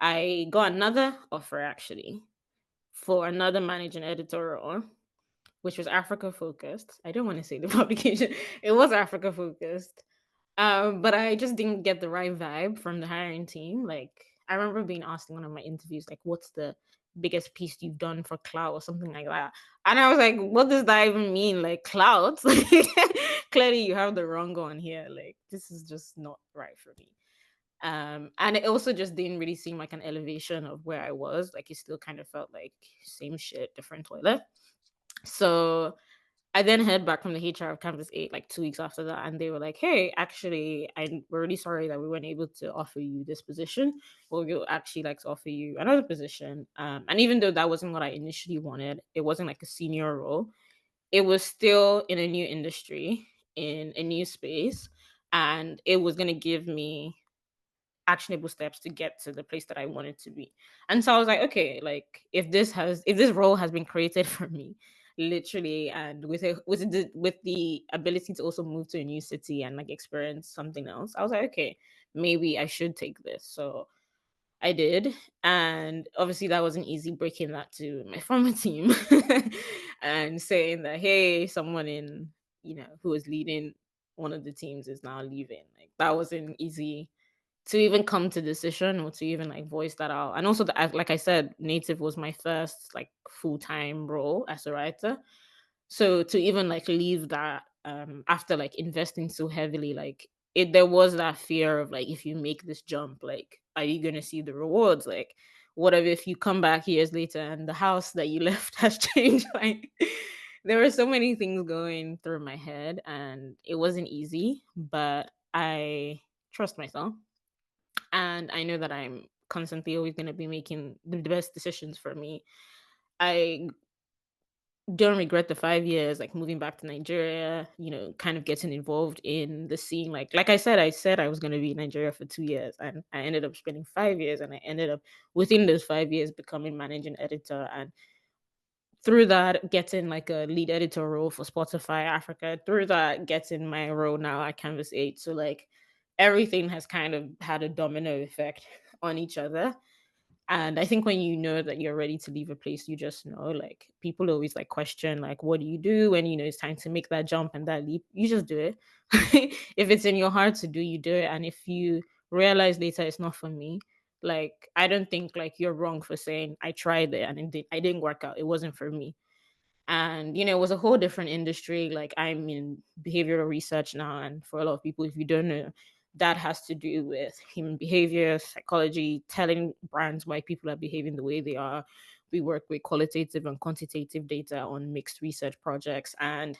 I got another offer actually for another managing editor role, which was Africa focused. I don't want to say the publication. It was Africa focused. But I just didn't get the right vibe from the hiring team. Like I remember being asked in one of my interviews, like, what's the biggest piece you've done for cloud or something like that? And I was like, what does that even mean? Like clouds? Like clearly you have the wrong one here. Like this is just not right for me. And it also just didn't really seem like an elevation of where I was. Like it still kind of felt like same shit, different toilet. So I then heard back from the HR of Campus 8 like 2 weeks after that, and they were like, hey, actually, we're really sorry that we weren't able to offer you this position, but we would actually like to offer you another position. And even though that wasn't what I initially wanted, it wasn't like a senior role, it was still in a new industry, in a new space, and it was going to give me actionable steps to get to the place that I wanted to be. And so I was like, okay, like if this role has been created for me, literally, and with the ability to also move to a new city and like experience something else, I was like, okay, maybe I should take this. So I did. And obviously that wasn't easy breaking that to my former team and saying that, hey, someone in, who was leading one of the teams is now leaving. Like that wasn't easy to even come to decision or to even like voice that out. And also, like I said, native was my first like full time role as a writer. So to even like leave that after like investing so heavily, like there was that fear of like if you make this jump, like are you gonna see the rewards? Like what if you come back years later and the house that you left has changed? Like there were so many things going through my head and it wasn't easy, but I trust myself and I know that I'm constantly always going to be making the best decisions for me. I don't regret the 5 years, like moving back to Nigeria, kind of getting involved in the scene. I said I was going to be in Nigeria for 2 years, and I ended up spending 5 years, and I ended up within those 5 years becoming managing editor, and through that getting like a lead editor role for Spotify Africa. Through that getting my role now at Canvas 8. So like everything has kind of had a domino effect on each other. And I think when you know that you're ready to leave a place, you just know, like people always like question, like, what do you do when it's time to make that jump and that leap? You just do it. If it's in your heart to do, you do it. And if you realize later it's not for me, like I don't think like you're wrong for saying I tried it and I didn't work out. It wasn't for me. And it was a whole different industry. Like I'm in behavioral research now, and for a lot of people, if you don't know, that has to do with human behavior, psychology, telling brands why people are behaving the way they are. We work with qualitative and quantitative data on mixed research projects, and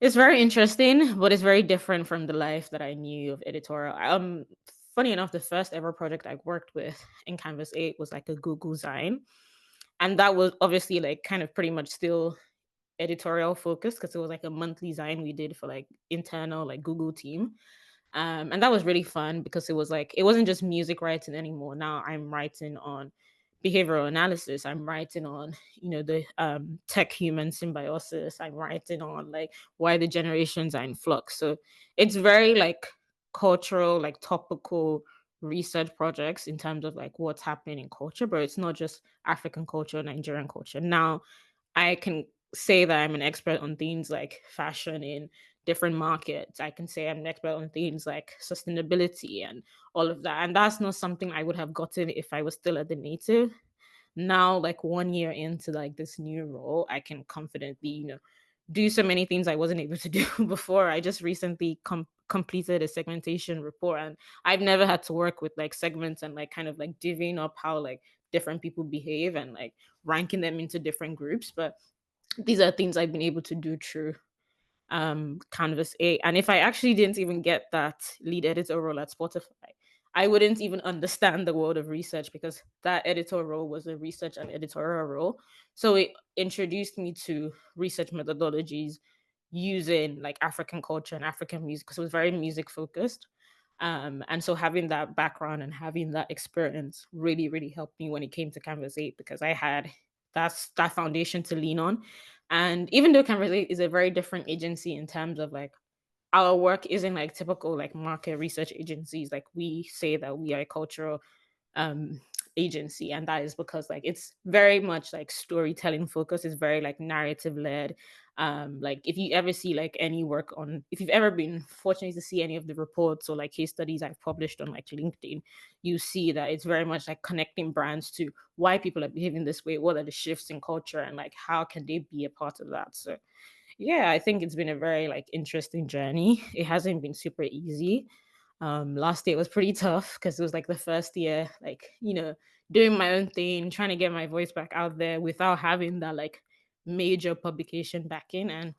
it's very interesting, but it's very different from the life that I knew of editorial. Funny enough, the first ever project I worked with in Canvas 8 was like a Google Zine, and that was obviously like kind of pretty much still editorial focused because it was like a monthly Zine we did for like internal like Google team. And that was really fun because it was like it wasn't just music writing anymore. Now I'm writing on behavioral analysis. I'm writing on the tech human symbiosis. I'm writing on like why the generations are in flux. So it's very like cultural, like topical research projects in terms of like what's happening in culture, but it's not just African culture, Nigerian culture. Now I can say that I'm an expert on things like fashion in different markets. I can say I'm an expert on things like sustainability and all of that. And that's not something I would have gotten if I was still at the native. Now, like 1 year into like this new role, I can confidently, do so many things I wasn't able to do before. I just recently completed a segmentation report, and I've never had to work with like segments and like kind of like divvying up how like different people behave and like ranking them into different groups. But these are things I've been able to do through Canvas 8. And if I actually didn't even get that lead editor role at Spotify, I wouldn't even understand the world of research because that editor role was a research and editorial role. So it introduced me to research methodologies using like African culture and African music because it was very music focused. And so having that background and having that experience really, really helped me when it came to Canvas 8 because I had that foundation to lean on. And even though Canvas 8 is a very different agency in terms of like our work isn't like typical like market research agencies. Like we say that we are a cultural um agency, and that is because like it's very much like storytelling focus, is very like narrative led. Like if you ever see like any work on, if you've ever been fortunate to see any of the reports or like case studies I've published on like LinkedIn, you see that it's very much like connecting brands to why people are behaving this way, what are the shifts in culture, and like how can they be a part of that. So yeah, I think it's been a very like interesting journey. It hasn't been super easy. Last year was pretty tough because it was like the first year, like, doing my own thing, trying to get my voice back out there without having that like major publication backing. And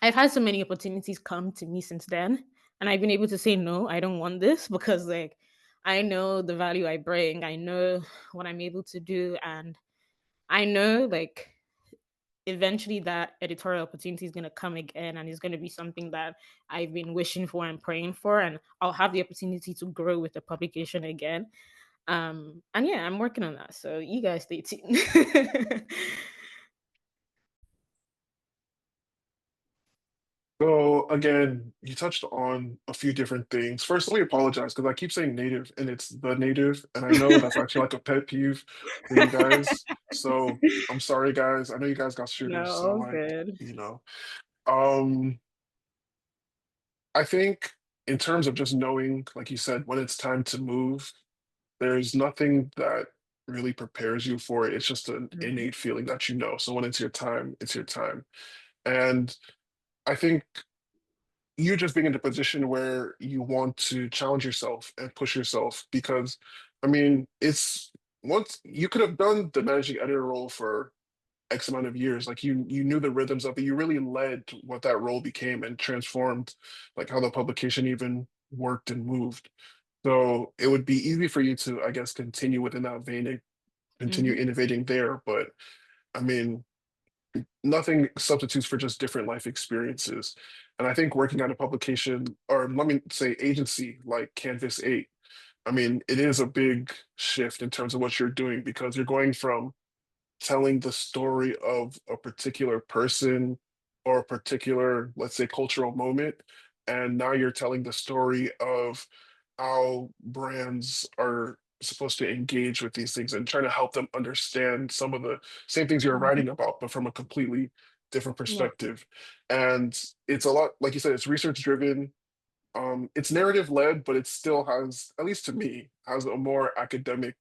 I've had so many opportunities come to me since then. And I've been able to say, no, I don't want this because like I know the value I bring, I know what I'm able to do. And I know like eventually that editorial opportunity is going to come again, and it's going to be something that I've been wishing for and praying for, and I'll have the opportunity to grow with the publication again. And yeah, I'm working on that, so you guys stay tuned. So again, you touched on a few different things. First, let me apologize because I keep saying native and it's the native, and I know that's actually like a pet peeve for you guys. So I'm sorry, guys. I know you guys got No, shooters, so all like, good. you know. Um, I think in terms of just knowing, like you said, when it's time to move, there's nothing that really prepares you for it. It's just an Mhm. innate feeling that you know. So when it's your time, it's your time. And I think you just being in a position where you want to challenge yourself and push yourself because I mean it's once you could have done the managing editor role for X amount of years, like you knew the rhythms of it, you really led what that role became and transformed like how the publication even worked and moved. So it would be easy for you to, I guess, continue within that vein and continue Mhm. innovating there. But I mean, nothing substitutes for just different life experiences. And I think working at a publication, or let me say agency like Canvas 8, I mean, it is a big shift in terms of what you're doing because you're going from telling the story of a particular person or a particular, let's say, cultural moment. And now you're telling the story of how brands are supposed to engage with these things and trying to help them understand some of the same things you're Mhm. writing about, but from a completely different Yeah. perspective. And it's a lot, like you said, it's research driven. It's narrative led, but it still has, at least to me, has a more academic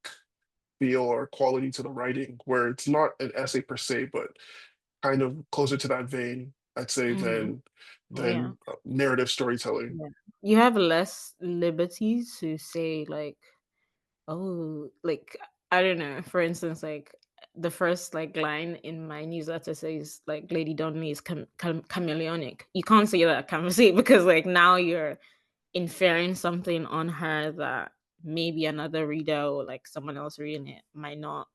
feel or quality to the writing where it's not an essay per se, but kind of closer to that vein, I'd say, Mhm. Yeah. than narrative storytelling. Yeah. You have less liberty to say like, oh, like I don't know. For instance, like the first like line in my newsletter says like Lady Donnelly is chameleonic. You can't say that, can't say it because like now you're inferring something on her that maybe another reader or like someone else reading it might not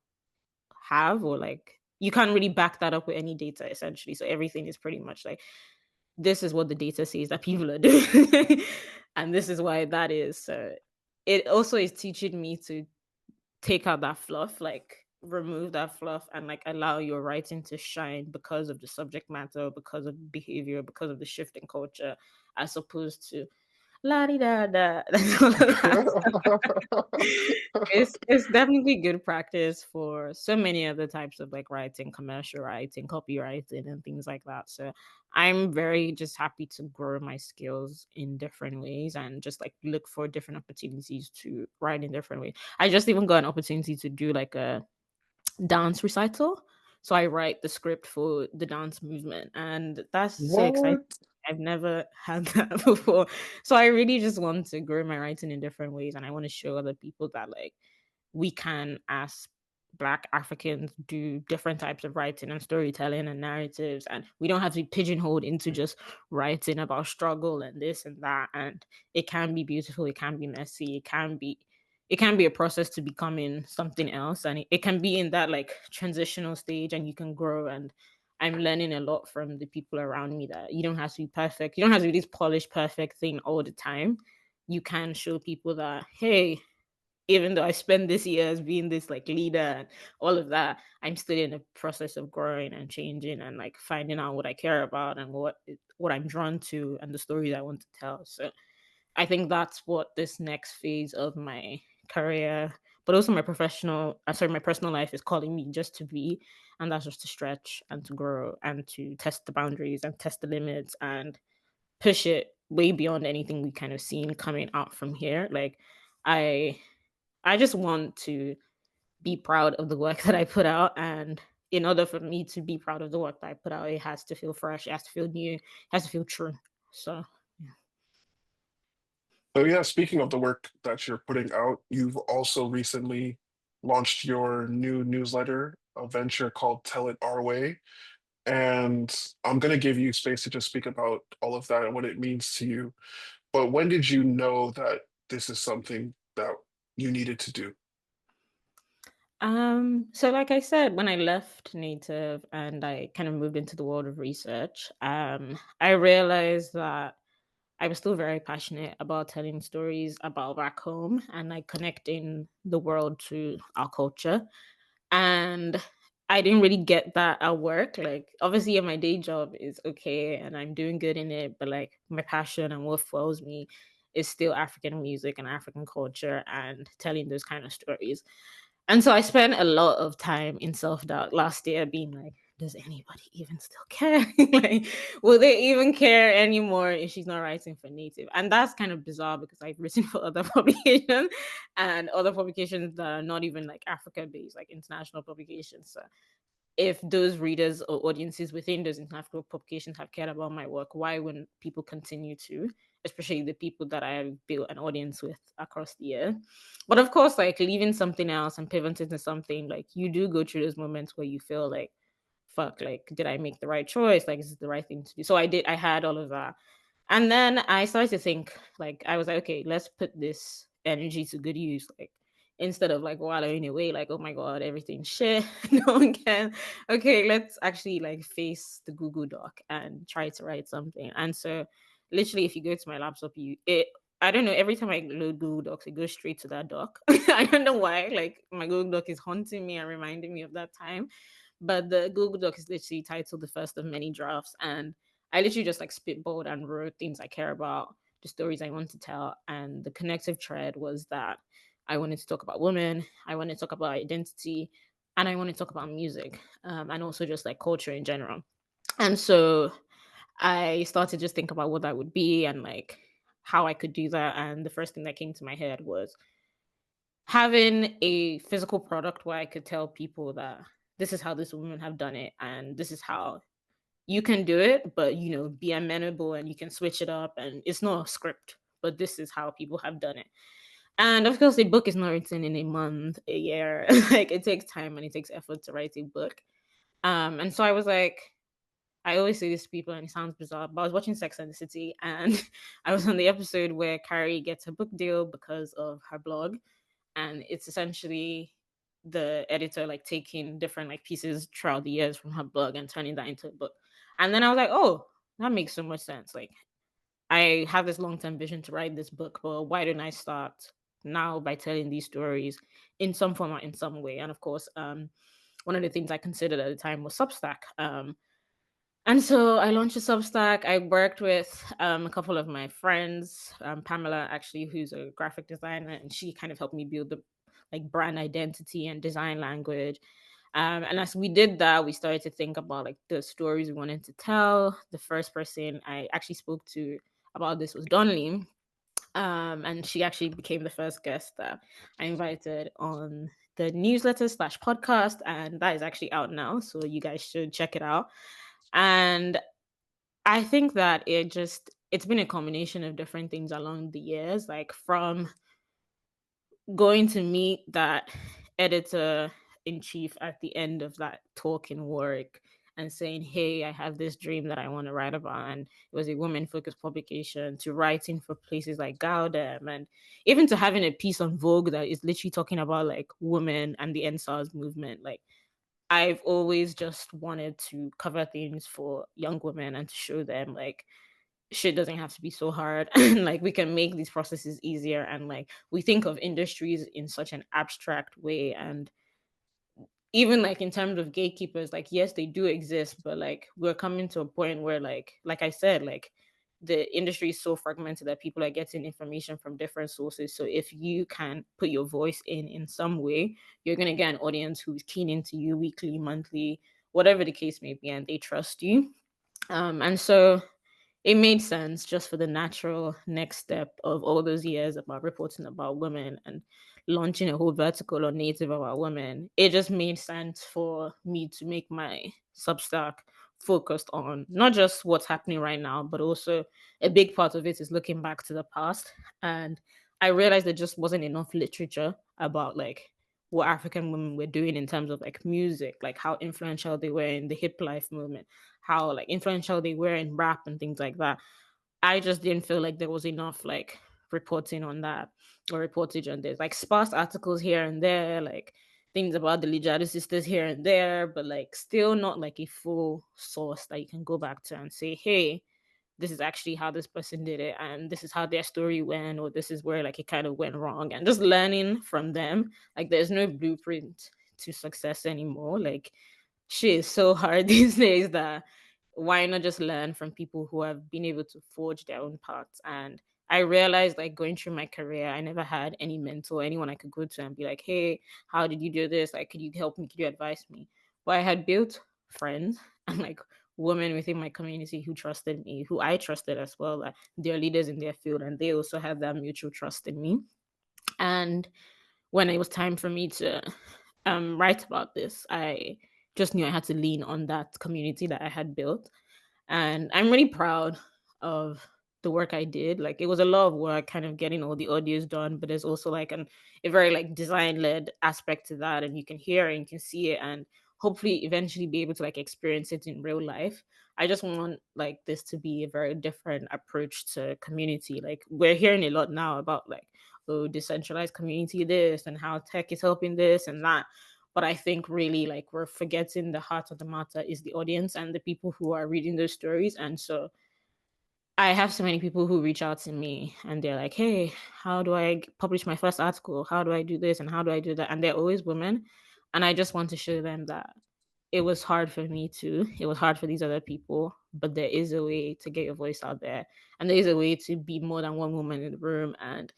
have, or like you can't really back that up with any data essentially. So everything is pretty much like this is what the data says that people are doing, and this is why that is. So it also is teaching me to take out that fluff, like remove that fluff and like allow your writing to shine because of the subject matter, because of behavior, because of the shift in culture, as opposed to la di da da. All of that stuff. It's definitely good practice for so many other types of like writing, commercial writing, copywriting, and things like that. So I'm very just happy to grow my skills in different ways and just like look for different opportunities to write in different ways. I just even got an opportunity to do like a dance recital. So I write the script for the dance movement, and that's so exciting. What? I've never had that before. So I really just want to grow my writing in different ways, and I want to show other people that like we can, as Black Africans, do different types of writing and storytelling and narratives, and we don't have to be pigeonholed into just writing about struggle and this and that. And it can be beautiful, it can be messy, it can be a process to becoming something else, and it can be in that like transitional stage, and you can grow. And I'm learning a lot from the people around me that you don't have to be perfect, you don't have to be this polished perfect thing all the time. You can show people that, hey, even though I spent this years being this like leader and all of that, I'm still in the process of growing and changing and like finding out what I care about and what I'm drawn to and the stories I want to tell. So I think that's what this next phase of my career, but also my personal life is calling me just to be, and that's just to stretch and to grow and to test the boundaries and test the limits and push it way beyond anything we kind of seen coming out from here. Like I I just want to be proud of the work that I put out. And in order for me to be proud of the work that I put out, it has to feel fresh, it has to feel new, it has to feel true. So yeah. So yeah, speaking of the work that you're putting out, you've also recently launched your new newsletter, a venture called Tell It Our Way. And I'm going to give you space to just speak about all of that and what it means to you. But when did you know that this is something that you needed to do? So like I said, when I left Native and I kind of moved into the world of research, I realized that I was still very passionate about telling stories about back home and like connecting the world to our culture. And I didn't really get that at work. Like, obviously, my day job is okay and I'm doing good in it, but like my passion and what fuels me is still African music and African culture and telling those kind of stories. And so I spent a lot of time in self doubt last year, being like, does anybody even still care? Like, will they even care anymore if she's not writing for Native? And that's kind of bizarre because I've written for other publications and other publications that are not even like Africa based, like international publications. So if those readers or audiences within those international publications have cared about my work, why wouldn't people continue to? Especially the people that I have built an audience with across the year. But of course, like leaving something else and pivoting to something, like you do go through those moments where you feel like, fuck, like, did I make the right choice? Like, is this the right thing to do? So I had all of that. And then I started to think, like, I was like, okay, let's put this energy to good use. Like, instead of like wallowing away, like, oh my God, everything's shit. No one can. Okay, let's actually like face the Google Doc and try to write something. And so, literally, if you go to my laptop, I don't know, every time I load Google Docs, it goes straight to that doc. I don't know why. Like, my Google Doc is haunting me and reminding me of that time. But the Google Doc is literally titled the first of many drafts. And I literally just like spitballed and wrote things I care about, the stories I want to tell. And the connective thread was that I wanted to talk about women, I wanted to talk about identity, and I wanted to talk about music, and also just like culture in general. And so I started to just think about what that would be and like how I could do that. And the first thing that came to my head was having a physical product where I could tell people that this is how these women have done it and this is how you can do it, but be amenable and you can switch it up and it's not a script, but this is how people have done it. And of course, a book is not written in a month, a year. Like it takes time and it takes effort to write a book. And so I was like, I always say this to people and it sounds bizarre, but I was watching Sex and the City and I was on the episode where Carrie gets a book deal because of her blog. And it's essentially the editor like taking different like pieces throughout the years from her blog and turning that into a book. And then I was like, oh, that makes so much sense. Like I have this long-term vision to write this book, but why don't I start now by telling these stories in some form or in some way? And of course, one of the things I considered at the time was Substack. And so I launched a Substack. I worked with a couple of my friends, Pamela, actually, who's a graphic designer, and she kind of helped me build the like brand identity and design language. And as we did that, we started to think about like the stories we wanted to tell. The first person I actually spoke to about this was Donley. And she actually became the first guest that I invited on the newsletter slash podcast. And that is actually out now. So you guys should check it out. And I think that it's been a combination of different things along the years, like from going to meet that editor in chief at the end of that talk in work and saying, hey, I have this dream that I want to write about. And it was a women focused publication, to writing for places like Gaudem, and even to having a piece on Vogue that is literally talking about like women and the NSARS movement. Like I've always just wanted to cover things for young women and to show them like shit doesn't have to be so hard and like we can make these processes easier. And like we think of industries in such an abstract way, and even like in terms of gatekeepers, like yes, they do exist, but like we're coming to a point where like I said, like the industry is so fragmented that people are getting information from different sources. So if you can put your voice in some way, you're going to get an audience who's keen into you weekly, monthly, whatever the case may be, and they trust you. And so it made sense just for the natural next step of all those years about reporting about women and launching a whole vertical on Native about women. It just made sense for me to make my Substack focused on not just what's happening right now, but also a big part of it is looking back to the past. And I realized there just wasn't enough literature about like what African women were doing in terms of like music, like how influential they were in the hip life movement, how like influential they were in rap and things like that. I just didn't feel like there was enough like reporting on that or reportage on this. Like sparse articles here and there, like things about the Lijadi sisters here and there, but like still not like a full source that you can go back to and say, hey, this is actually how this person did it and this is how their story went, or this is where like it kind of went wrong, and just learning from them. Like there's no blueprint to success anymore. Like shit is so hard these days that why not just learn from people who have been able to forge their own paths. And I realized like going through my career, I never had any mentor, anyone I could go to and be like, hey, how did you do this? Like, could you help me? Could you advise me? But I had built friends and like women within my community who trusted me, who I trusted as well. Like they're leaders in their field and they also had that mutual trust in me. And when it was time for me to write about this, I just knew I had to lean on that community that I had built. And I'm really proud of the work I did. Like it was a lot of work kind of getting all the audios done, but there's also like a very like design led aspect to that, and you can hear it and you can see it and hopefully eventually be able to like experience it in real life. I just want like this to be a very different approach to community. Like we're hearing a lot now about like, oh, decentralized community this and how tech is helping this and that. But I think really like we're forgetting the heart of the matter is the audience and the people who are reading those stories. And so I have so many people who reach out to me and they're like, hey, how do I publish my first article? How do I do this? And how do I do that? And they're always women. And I just want to show them that it was hard for me too. It was hard for these other people, but there is a way to get your voice out there. And there is a way to be more than one woman in the room and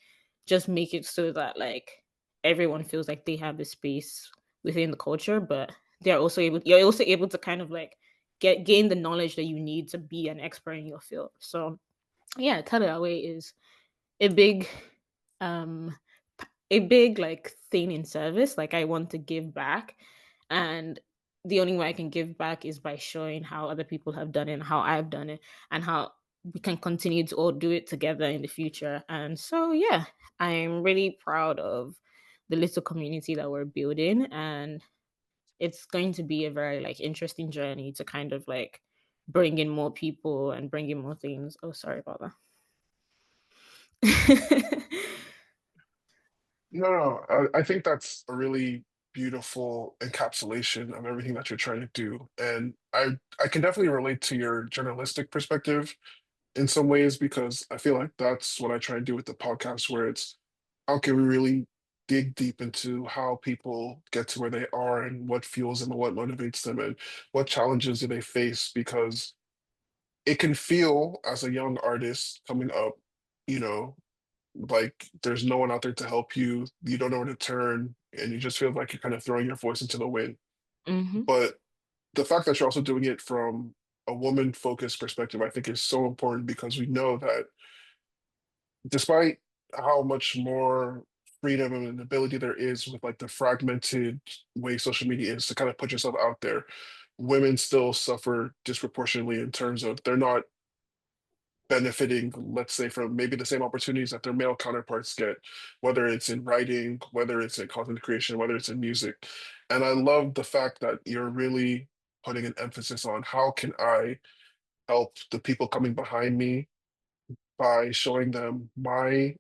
just make it so that like everyone feels like they have the space within the culture, but you're also able to kind of like gain the knowledge that you need to be an expert in your field. So yeah, Tell It Away is a big um a big like thing in service. Like I want to give back, and the only way I can give back is by showing how other people have done it and how I've done it and how we can continue to all do it together in the future. And so yeah, I'm really proud of the little community that we're building, and it's going to be a very like interesting journey to kind of like bring in more people and bring in more things. Oh, sorry about that. No, I think that's a really beautiful encapsulation of everything that you're trying to do. And I can definitely relate to your journalistic perspective in some ways because I feel like that's what I try to do with the podcast, where it's how can we really dig deep into how people get to where they are and what fuels them and what motivates them and what challenges do they face, because it can feel as a young artist coming up, you know, like there's no one out there to help you. You don't know where to turn, and you just feel like you're kind of throwing your voice into the wind. Hmm. But the fact that you're also doing it from a woman focused perspective, I think is so important because we know that despite how much more freedom and ability there is with like the fragmented way social media is to kind of put yourself out there, women still suffer disproportionately in terms of they're not benefiting, let's say, from maybe the same opportunities that their male counterparts get, whether it's in writing, whether it's in content creation, whether it's in music. And I love the fact that you're really putting an emphasis on how can I help the people coming behind me by showing them my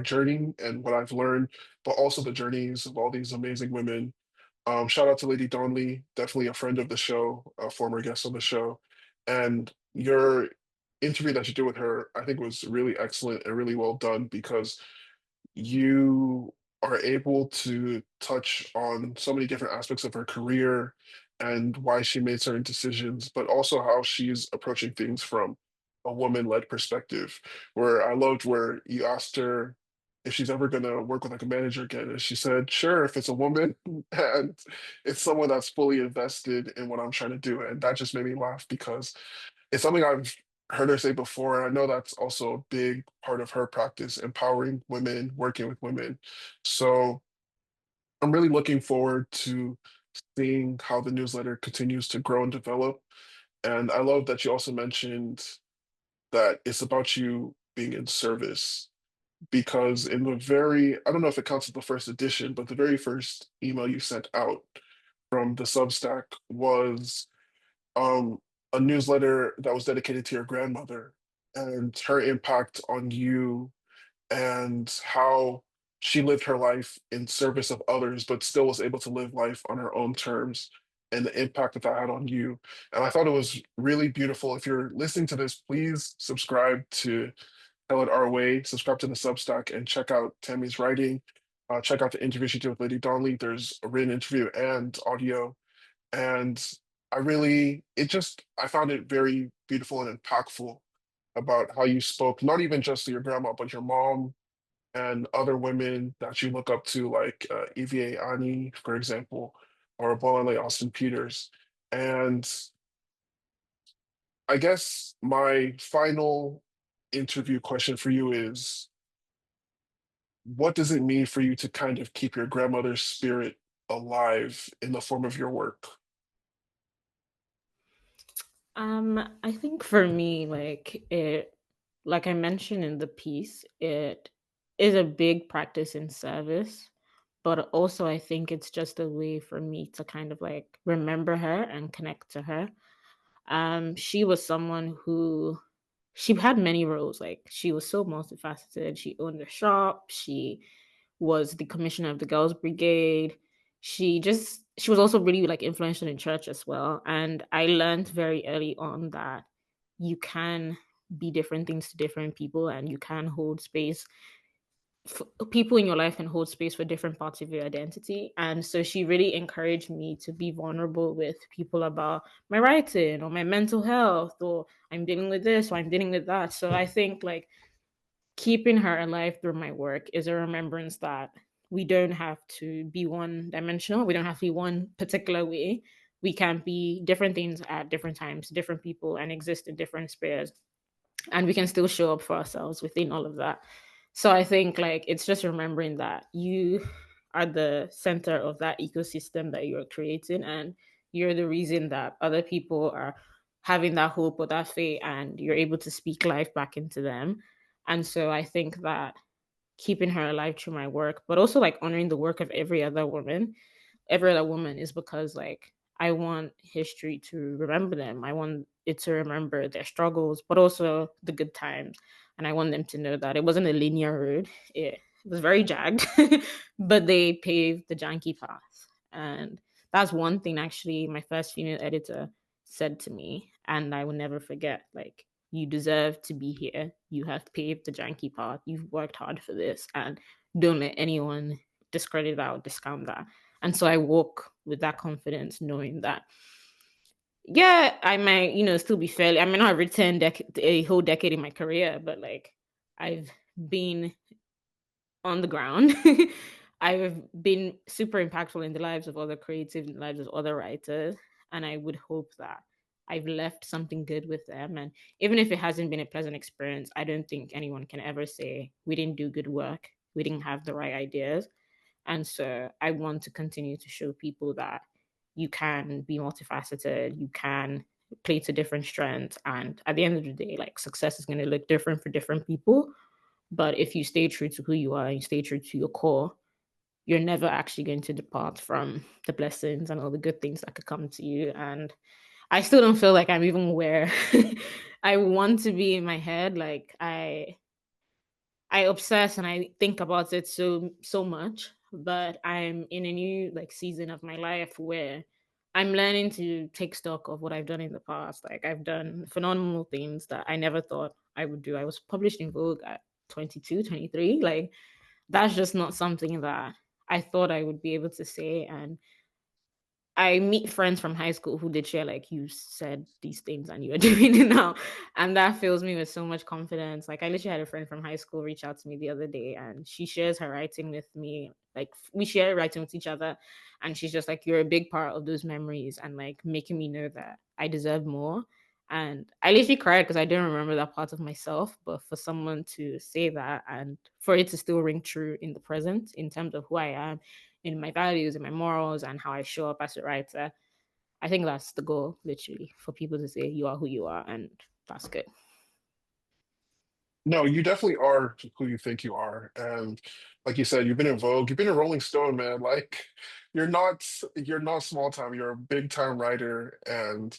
journey and what I've learned, but also the journeys of all these amazing women. Shout out to Lady Donley, definitely a friend of the show, a former guest on the show. And your interview that you did with her, I think was really excellent and really well done because you are able to touch on so many different aspects of her career and why she made certain decisions, but also how she's approaching things from a woman-led perspective. Where I loved where you asked her if she's ever gonna work with like a manager again, and she said, "Sure, if it's a woman and it's someone that's fully invested in what I'm trying to do." And that just made me laugh because it's something I've heard her say before. And I know that's also a big part of her practice, empowering women, working with women. So I'm really looking forward to seeing how the newsletter continues to grow and develop. And I love that you also mentioned that it's about you being in service because in the very, I don't know if it counts as the first edition, but the very first email you sent out from the Substack was um, a newsletter that was dedicated to your grandmother and her impact on you and how she lived her life in service of others, but still was able to live life on her own terms and the impact that that had on you. And I thought it was really beautiful. If you're listening to this, please subscribe to Tell It Our Way, subscribe to the Substack, and check out Tammy's writing. Check out the interview she did with Lady Donnelly. There's a written interview and audio. And I found it very beautiful and impactful about how you spoke, not even just to your grandma, but your mom and other women that you look up to, like EVA Ani, for example, or Bolale Austin Peters. And I guess my final interview question for you is what does it mean for you to kind of keep your grandmother's spirit alive in the form of your work? I think for me, like I mentioned in the piece, it is a big practice in service, but also I think it's just a way for me to kind of like remember her and connect to her. She was someone who she had many roles. Like she was so multifaceted. She owned a shop. She was the commissioner of the Girls Brigade. She was also really like influential in church as well. And I learned very early on that you can be different things to different people and you can hold space people in your life can hold space for different parts of your identity. And so she really encouraged me to be vulnerable with people about my writing or my mental health, or I'm dealing with this or I'm dealing with that. So I think like keeping her alive through my work is a remembrance that we don't have to be one dimensional. We don't have to be one particular way. We can be different things at different times, different people, and exist in different spheres, and we can still show up for ourselves within all of that. So I think like it's just remembering that you are the center of that ecosystem that you're creating, and you're the reason that other people are having that hope or that faith, and you're able to speak life back into them. And so I think that keeping her alive through my work, but also like honoring the work of every other woman is because like I want history to remember them. I want it to remember their struggles, but also the good times. And I want them to know that it wasn't a linear road. It was very jagged, but they paved the janky path. And that's one thing actually my first female editor said to me, and I will never forget. Like, you deserve to be here. You have paved the janky path. You've worked hard for this, and don't let anyone discredit that or discount that. And so I walk with that confidence, knowing that, yeah, I might, still be fairly, I may not have written a whole decade in my career, but like I've been on the ground. I've been super impactful in the lives of other creatives, in the lives of other writers. And I would hope that I've left something good with them. And even if it hasn't been a pleasant experience, I don't think anyone can ever say we didn't do good work, we didn't have the right ideas. And so I want to continue to show people that you can be multifaceted, you can play to different strengths. And at the end of the day, like success is going to look different for different people. But if you stay true to who you are and you stay true to your core, you're never actually going to depart from the blessings and all the good things that could come to you. And I still don't feel like I'm even where I want to be in my head. Like I obsess and I think about it so much, but I'm in a new like season of my life where I'm learning to take stock of what I've done in the past. Like I've done phenomenal things that I never thought I would do. I was published in Vogue at 22, 23. Like that's just not something that I thought I would be able to say. And I meet friends from high school who did share like you said these things and you are doing it now, and that fills me with so much confidence. Like I literally had a friend from high school reach out to me the other day, and she shares her writing with me. Like we share writing with each other, and she's just like, "You're a big part of those memories," and like making me know that I deserve more. And I literally cried because I didn't remember that part of myself. But for someone to say that and for it to still ring true in the present in terms of who I am, in my values, in my morals, and how I show up as a writer, I think that's the goal, literally, for people to say you are who you are, and that's good. No, you definitely are who you think you are. And like you said, you've been in Vogue, you've been in Rolling Stone, man. Like you're not small time, you're a big time writer and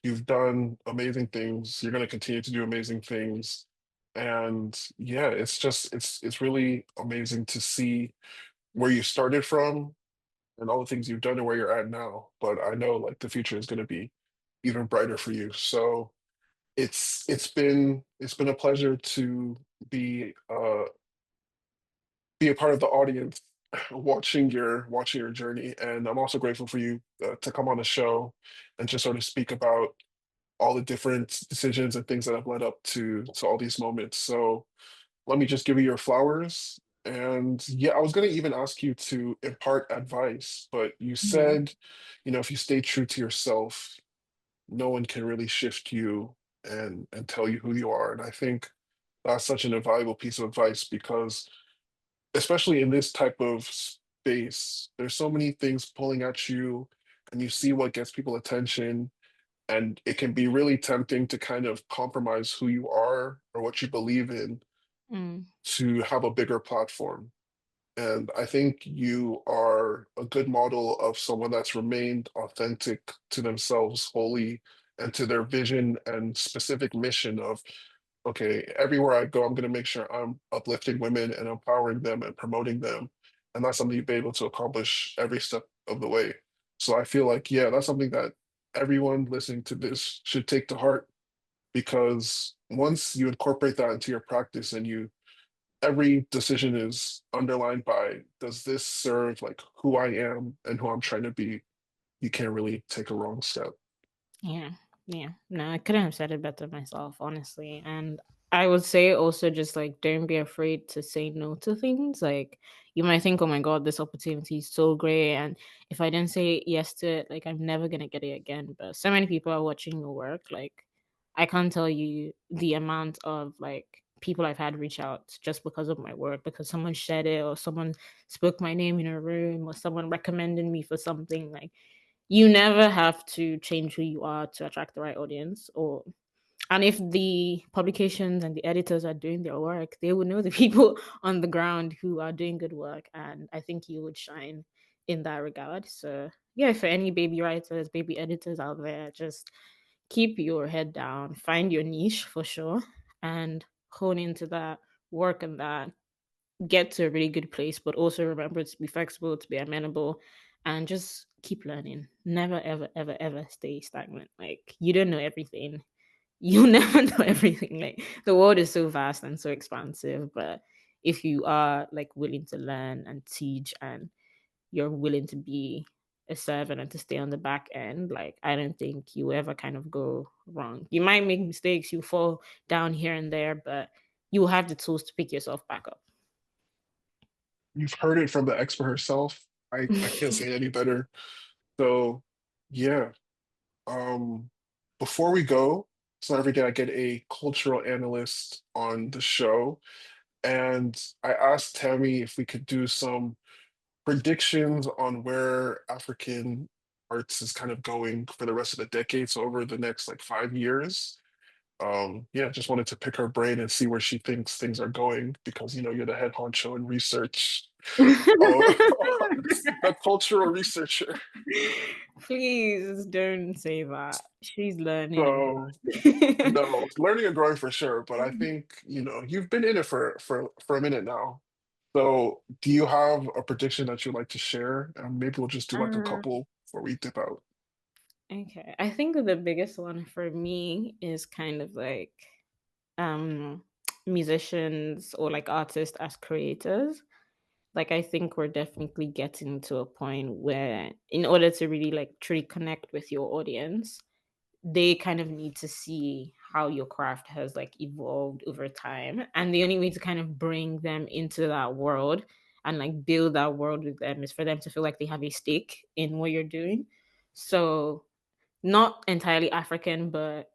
you've done amazing things. You're gonna continue to do amazing things. And yeah, it's really amazing to see where you started from and all the things you've done and where you're at now. But I know like the future is gonna be even brighter for you. So it's been a pleasure to be uh be a part of the audience watching your journey, and I'm also grateful for you to come on the show and just sort of speak about all the different decisions and things that have led up to all these moments. So let me just give you your flowers. And yeah, I was going to even ask you to impart advice, but you Mhm. said, if you stay true to yourself, no one can really shift you and tell you who you are. And I think that's such an invaluable piece of advice because especially in this type of space, there's so many things pulling at you and you see what gets people attention. And it can be really tempting to kind of compromise who you are or what you believe in Mm. to have a bigger platform. And I think you are a good model of someone that's remained authentic to themselves wholly and to their vision and specific mission of, okay, everywhere I go, I'm going to make sure I'm uplifting women and empowering them and promoting them. And that's something you've been able to accomplish every step of the way. So I feel like, yeah, that's something that everyone listening to this should take to heart because once you incorporate that into your practice and every decision is underlined by, does this serve like who I am and who I'm trying to be? You can't really take a wrong step. Yeah, yeah. No, I couldn't have said it better myself, honestly. And I would say also just like don't be afraid to say no to things. Like you might think, oh my God, this opportunity is so great. And if I didn't say yes to it, like I'm never gonna get it again. But so many people are watching your work. Like I can't tell you the amount of like people I've had reach out just because of my work, because someone shared it or someone spoke my name in a room or someone recommended me for something. Like you never have to change who you are to attract the right audience, or and if the publications and the editors are doing their work, they would know the people on the ground who are doing good work, and I think you would shine in that regard. So yeah, for any baby writers, baby editors out there, just keep your head down, find your niche for sure, and hone into that, work on that, get to a really good place, but also remember to be flexible, to be amenable, and just keep learning. Never, ever, ever, ever stay stagnant. Like, you don't know everything. You'll never know everything. Like, the world is so vast and so expansive. But if you are like willing to learn and teach and you're willing to be a servant and to stay on the back end, like, I don't think you ever kind of go wrong. You might make mistakes, you fall down here and there, but you will have the tools to pick yourself back up. You've heard it from the expert herself. I can't say it any better. So yeah. Um, before we go, so every day I get a cultural analyst on the show, and I asked Tammy if we could do some predictions on where African arts is kind of going for the rest of the decade, so over the next like 5 years. Yeah, just wanted to pick her brain and see where she thinks things are going because you're the head honcho in research. Oh, the cultural researcher. Please don't say that. She's learning and So growing. no, learning and growing for sure, but I think, you've been in it for a minute now. So do you have a prediction that you'd like to share? And maybe we'll just do like a Uh, couple before we dip out. okay. I think the biggest one for me is kind of like um musicians or like artists as creators. Like I think we're definitely getting to a point where in order to really like truly connect with your audience, they kind of need to see how your craft has like evolved over time. And the only way to kind of bring them into that world and like build that world with them is for them to feel like they have a stake in what you're doing. So not entirely African, but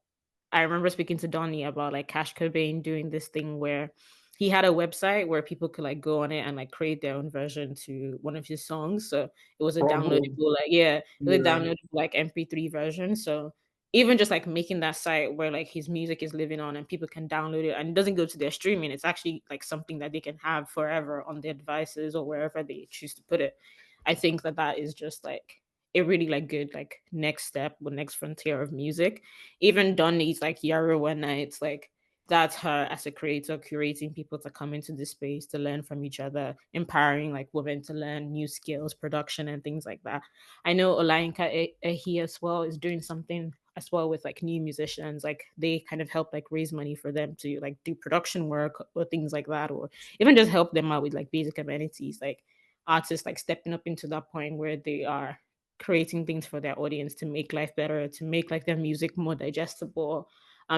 I remember speaking to Donnie about like Cash Cobain doing this thing where he had a website where people could like go on it and like create their own version to one of his songs. So it was a Oh, downloadable, like yeah, it was a yeah. downloadable like MP3 version. So even just like making that site where like his music is living on and people can download it and it doesn't go to their streaming, it's actually like something that they can have forever on their devices or wherever they choose to put it. I think that that is just like a really like good like next step or next frontier of music. Even Donnie's like Yaruwa Nights, like that's her as a creator curating people to come into this space to learn from each other, empowering like women to learn new skills, production and things like that. I know Olayinka Ehi as well is doing something as well with like new musicians. Like they kind of help like raise money for them to like do production work or things like that, or even just help them out with like basic amenities, like artists like stepping up into that point where they are creating things for their audience to make life better, to make like their music more digestible.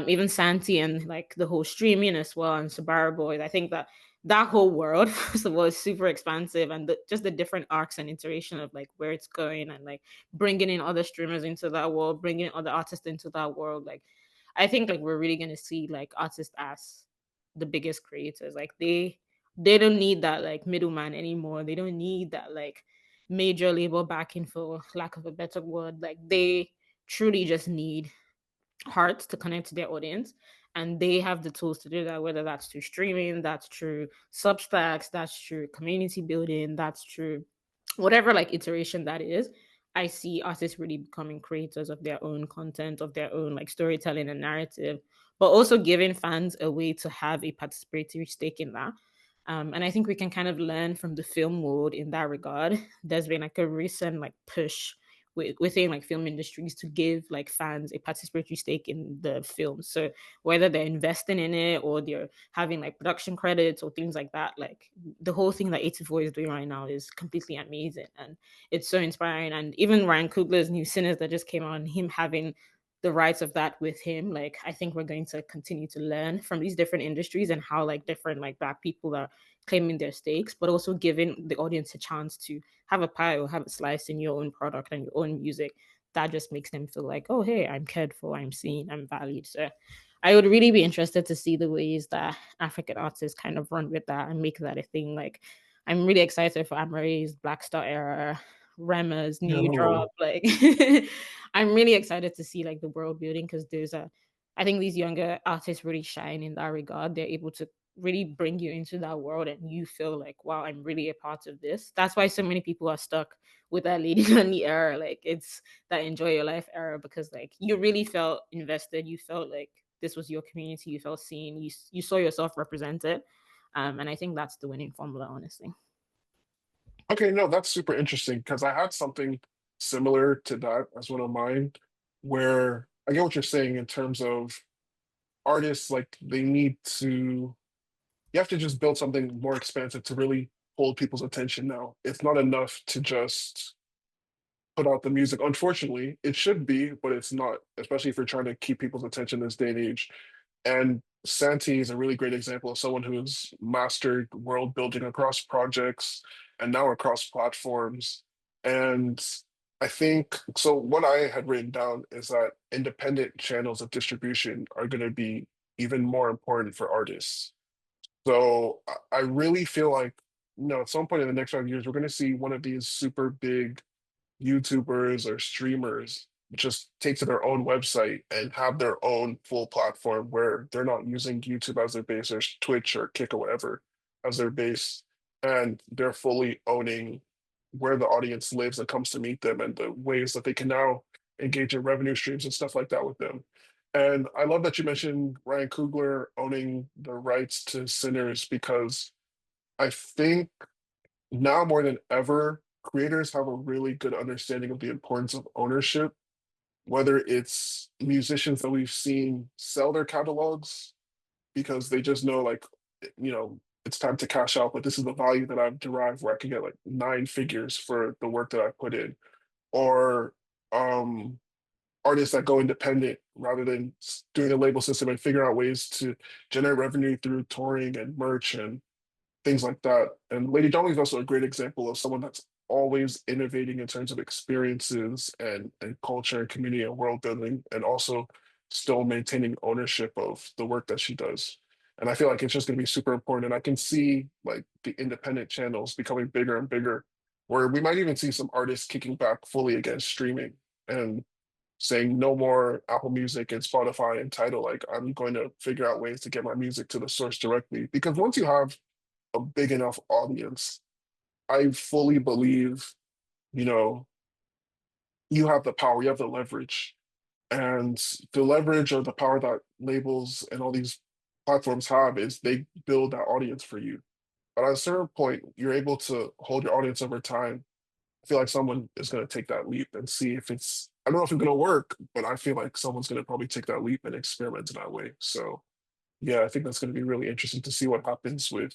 Even Santi and like the whole streaming as well, and Subaru Boys. I think that that whole world, first of all, is super expansive, and just the different arcs and iteration of like where it's going, and like bringing in other streamers into that world, bringing other artists into that world. Like, I think like we're really gonna see like artists as the biggest creators. Like they don't need that like middleman anymore. They don't need that like major label backing, for lack of a better word. Like they truly just need hearts to connect to their audience, and they have the tools to do that, whether that's through streaming, that's through substacks, that's through community building, that's through whatever like iteration that is. I see artists really becoming creators of their own content, of their own like storytelling and narrative, but also giving fans a way to have a participatory stake in that. And I think we can kind of learn from the film world in that regard. There's been like a recent like push within like film industries to give like fans a participatory stake in the film. So whether they're investing in it or they're having like production credits or things like that, like the whole thing that 84 is doing right now is completely amazing and it's so inspiring. And even Ryan Coogler's new Sinners that just came out, and him having the rights of that with him, like I think we're going to continue to learn from these different industries and how like different like black people are claiming their stakes, but also giving the audience a chance to have a pie or have a slice in your own product and your own music. That just makes them feel like, oh hey, I'm cared for, I'm seen, I'm valued. So I would really be interested to see the ways that African artists kind of run with that and make that a thing. Like I'm really excited for Amare's Black Star era, Rema's new Yo. drop. Like I'm really excited to see like the world building, because there's a I think these younger artists really shine in that regard. They're able to really bring you into that world and you feel like, wow, I'm really a part of this. That's why so many people are stuck with that Lady Honey era. Like it's that enjoy your life era, because like you really felt invested. You felt like this was your community. You felt seen. You saw yourself represented. And I think that's the winning formula, honestly. Okay, no, that's super interesting because I had something similar to that as one of mine, where I get what you're saying in terms of artists, like they need to, you have to just build something more expansive to really hold people's attention now. It's not enough to just put out the music. Unfortunately, it should be, but it's not, especially if you're trying to keep people's attention this day and age. And Santi is a really great example of someone who's mastered world building across projects and now across platforms. And I think so. What I had written down is that independent channels of distribution are going to be even more important for artists. So I really feel like, at some point in the next 5 years, we're going to see one of these super big YouTubers or streamers just take to their own website and have their own full platform where they're not using YouTube as their base or Twitch or Kick or whatever as their base. And they're fully owning where the audience lives that comes to meet them and the ways that they can now engage in revenue streams and stuff like that with them. And I love that you mentioned Ryan Coogler owning the rights to Sinners because I think now more than ever, creators have a really good understanding of the importance of ownership, whether it's musicians that we've seen sell their catalogs because they just know, like, it's time to cash out, but this is the value that I've derived where I can get like 9 figures for the work that I put in. Or um artists that go independent rather than doing a label system and figure out ways to generate revenue through touring and merch and things like that. And Lady Dolly is also a great example of someone that's always innovating in terms of experiences and culture and community and world building, and also still maintaining ownership of the work that she does. And I feel like it's just going to be super important. And I can see like the independent channels becoming bigger and bigger, where we might even see some artists kicking back fully against streaming and saying no more Apple Music and Spotify and Tidal. Like I'm going to figure out ways to get my music to the source directly. Because once you have a big enough audience, I fully believe, you know, you have the power, you have the leverage. And the leverage or the power that labels and all these platforms have is they build that audience for you. But at a certain point, you're able to hold your audience over time. I feel like someone is going to take that leap and see if it's, I don't know if it's going to work, but I feel like someone's going to probably take that leap and experiment in that way. So, yeah, I think that's going to be really interesting to see what happens with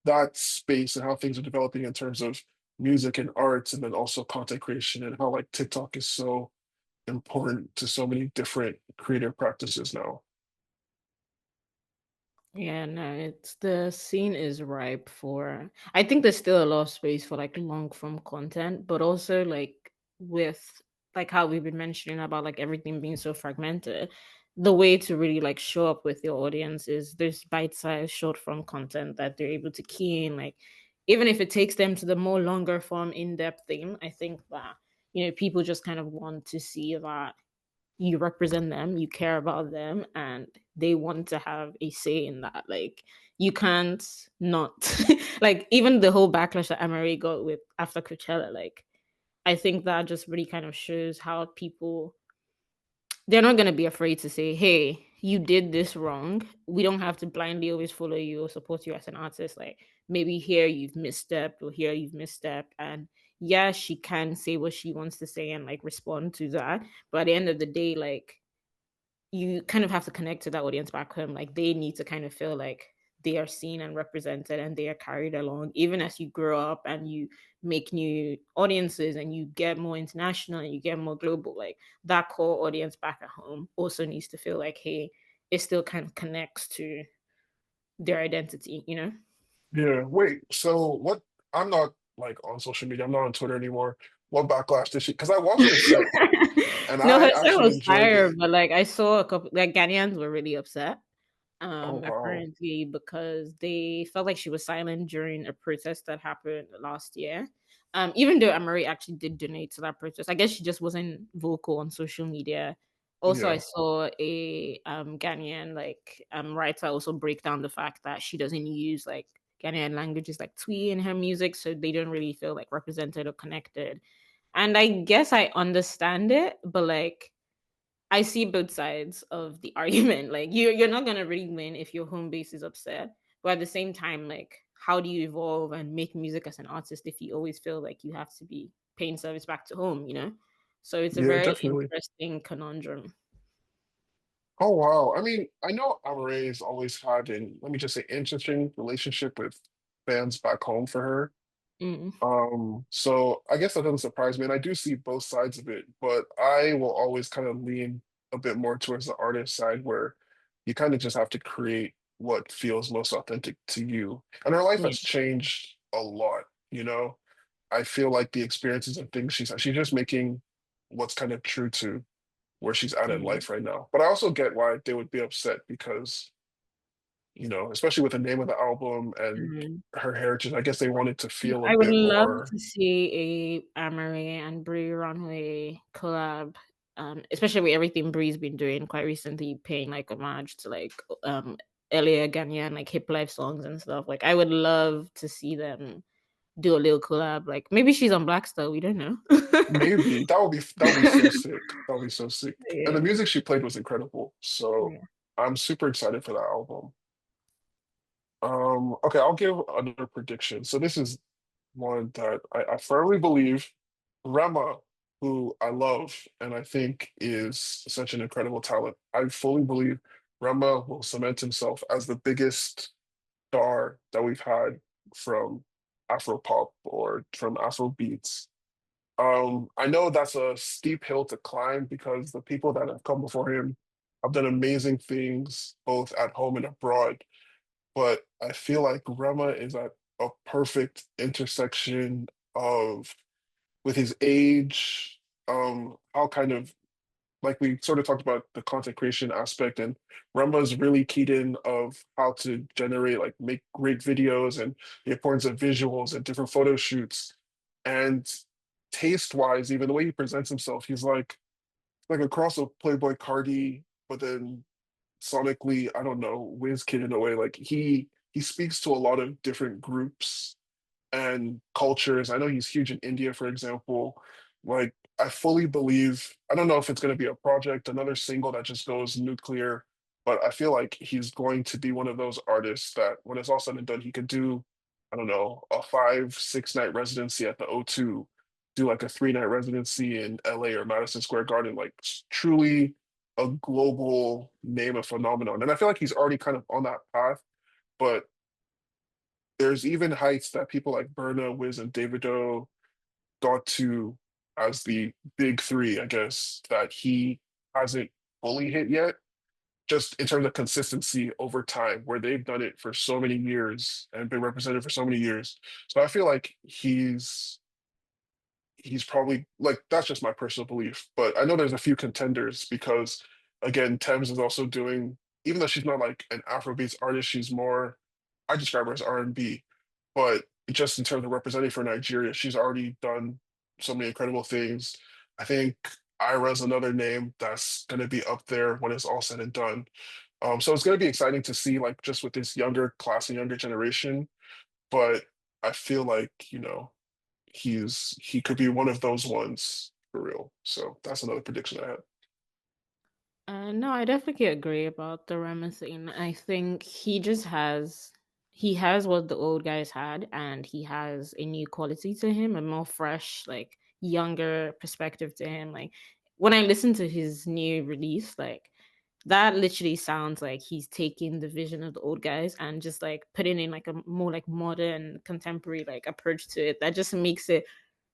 that space and how things are developing in terms of music and arts, and then also content creation, and how like TikTok is so important to so many different creative practices now. Yeah, no, it's the scene is ripe for. I think there's still a lot of space for like long form content, but also like with like how we've been mentioning about like everything being so fragmented, the way to really like show up with your audience is there's bite-sized short form content that they're able to key in, like even if it takes them to the more longer form in-depth theme. I think that people just kind of want to see that you represent them, you care about them, and they want to have a say in that. Like you can't not like even the whole backlash that Amari got with after Coachella, like I think that just really kind of shows how people they're not gonna be afraid to say, "Hey, you did this wrong. We don't have to blindly always follow you or support you as an artist. Like maybe here you've misstepped or here you've misstepped." And yeah, she can say what she wants to say and like respond to that. But at the end of the day, like you kind of have to connect to that audience back home. Like they need to kind of feel like they are seen and represented and they are carried along, even as you grow up and you make new audiences and you get more international and you get more global. Like that core audience back at home also needs to feel like, hey, it still kind of connects to their identity. Yeah, wait, so what, I'm not like on social media, I'm not on Twitter anymore. What backlash did she, because I watched her set and No, I her set actually was enjoyed fire, it. but like I saw a couple like Ghanaians were really upset. Oh wow. Apparently because they felt like she was silent during a protest that happened last year. Even though Amari actually did donate to that protest, I guess she just wasn't vocal on social media. Also, I Yeah. saw a Ghanaian like writer also break down the fact that she doesn't use like Ghanaian languages like Twi in her music, so they don't really feel like represented or connected. And I guess I understand it, but like I see both sides of the argument. Like you're not gonna really win if your home base is upset. But at the same time, like how do you evolve and make music as an artist if you always feel like you have to be paying service back to home? So it's a Yeah, very definitely. interesting conundrum. Oh wow. I mean, I know Amare's always had an, let me just say, interesting relationship with fans back home for her. Mm. So I guess that doesn't surprise me. And I do see both sides of it, but I will always kind of lean a bit more towards the artist side where you kind of just have to create what feels most authentic to you. And her life Yeah. has changed a lot, you know? I feel like the experiences and things she's just making what's kind of true to where she's at in Mm. life right now. But I also get why they would be upset because, especially with the name of the album and Mm. her heritage, I guess they wanted to feel a I would bit love more. to see a Amari and Brie Runway collab. Especially with everything Bree's been doing quite recently, paying like homage to like earlier Ghanaian like hip life songs and stuff. Like I would love to see them do a little collab. Like maybe she's on Black Star, we don't know. Maybe that would be so sick. That would be so sick. And the Yeah. music she played was incredible. So Yeah. I'm super excited for that album. Okay, I'll give another prediction. So this is one that I firmly believe Rema, who I love and I think is such an incredible talent. I fully believe Rema will cement himself as the biggest star that we've had from Afropop or from Afro beats. I know that's a steep hill to climb because the people that have come before him have done amazing things both at home and abroad. But I feel like Rema is at a perfect intersection of with his age, how kind of like we sort of talked about the content creation aspect, and Rumba's really keyed in of how to generate, like make great videos and the importance of visuals and different photo shoots. And taste-wise, even the way he presents himself, he's like a cross of Playboy Cardi, but then sonically, I don't know, Kid in a way. Like he speaks to a lot of different groups and cultures. I know he's huge in India, for example. Like, I fully believe, I don't know if it's going to be a project, another single that just goes nuclear, but I feel like he's going to be one of those artists that when it's all said and done, he could do, I don't know, a 5, 6 night residency at the O2, do like a 3 night residency in LA or Madison Square Garden, like truly a global name and phenomenon. And I feel like he's already kind of on that path, but there's even heights that people like Burna, Wiz, and Davido got to as the big three, I guess, that he hasn't fully hit yet, just in terms of consistency over time, where they've done it for so many years and been represented for so many years. So I feel like he's probably like that's just my personal belief. But I know there's a few contenders because again, Thames is also doing, even though she's not like an Afrobeats artist, she's more, I describe her as R&B. But just in terms of representing for Nigeria, she's already done so many incredible things. I think Ira's another name that's gonna be up there when it's all said and done. So it's gonna be exciting to see like just with this younger class and younger generation. But I feel like, he could be one of those ones for real. So that's another prediction I had. No, I definitely agree about the Rema thing. I think he has what the old guys had, and he has a new quality to him, a more fresh, like younger perspective to him. Like when I listen to his new release, like that literally sounds like he's taking the vision of the old guys and just like putting in like a more like modern contemporary like approach to it that just makes it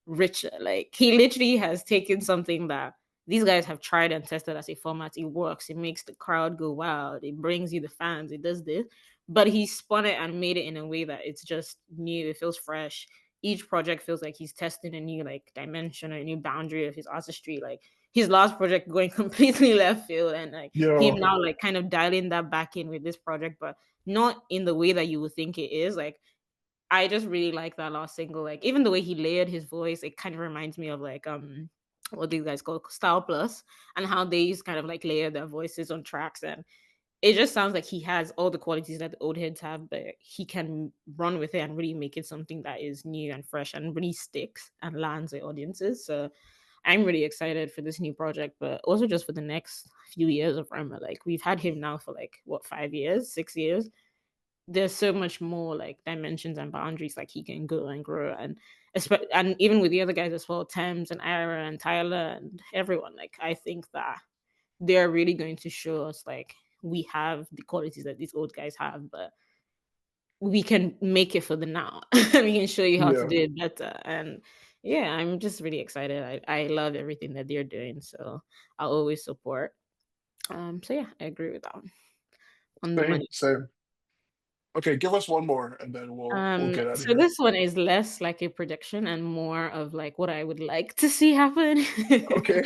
richer. Like he literally has taken something that these guys have tried and tested as a format. It works. It makes the crowd go wild. It brings you the fans. It does this. But he spun it and made it in a way that it's just new. It feels fresh. Each project feels like he's testing a new like dimension or a new boundary of his artistry. Like his last project going completely left field and like him Yeah, now like kind of dialing that back in with this project, but not in the way that you would think it is. Like I just really like that last single. Like even the way he layered his voice, it kind of reminds me of like what these guys call Style Plus and how they just kind of like layer their voices on tracks, and it just sounds like he has all the qualities that the old heads have, but he can run with it and really make it something that is new and fresh and really sticks and lands with audiences. So I'm really excited for this new project, but also just for the next few years of Rema. Like we've had him now for like what 5 years, 6 years. There's so much more like dimensions and boundaries like he can go and grow, and even with the other guys as well, Thames and Ira and Tyler and everyone, like I think that they're really going to show us like we have the qualities that these old guys have, but we can make it for the now. We can show you how to yeah. do it better. And yeah, I'm just really excited. I love everything that they're doing, so I'll always support. So yeah, I agree with that one. On the Same, money. same. Okay, give us one more and then we'll get out of So here. this one is less like a prediction and more of like what I would like to see happen. Okay.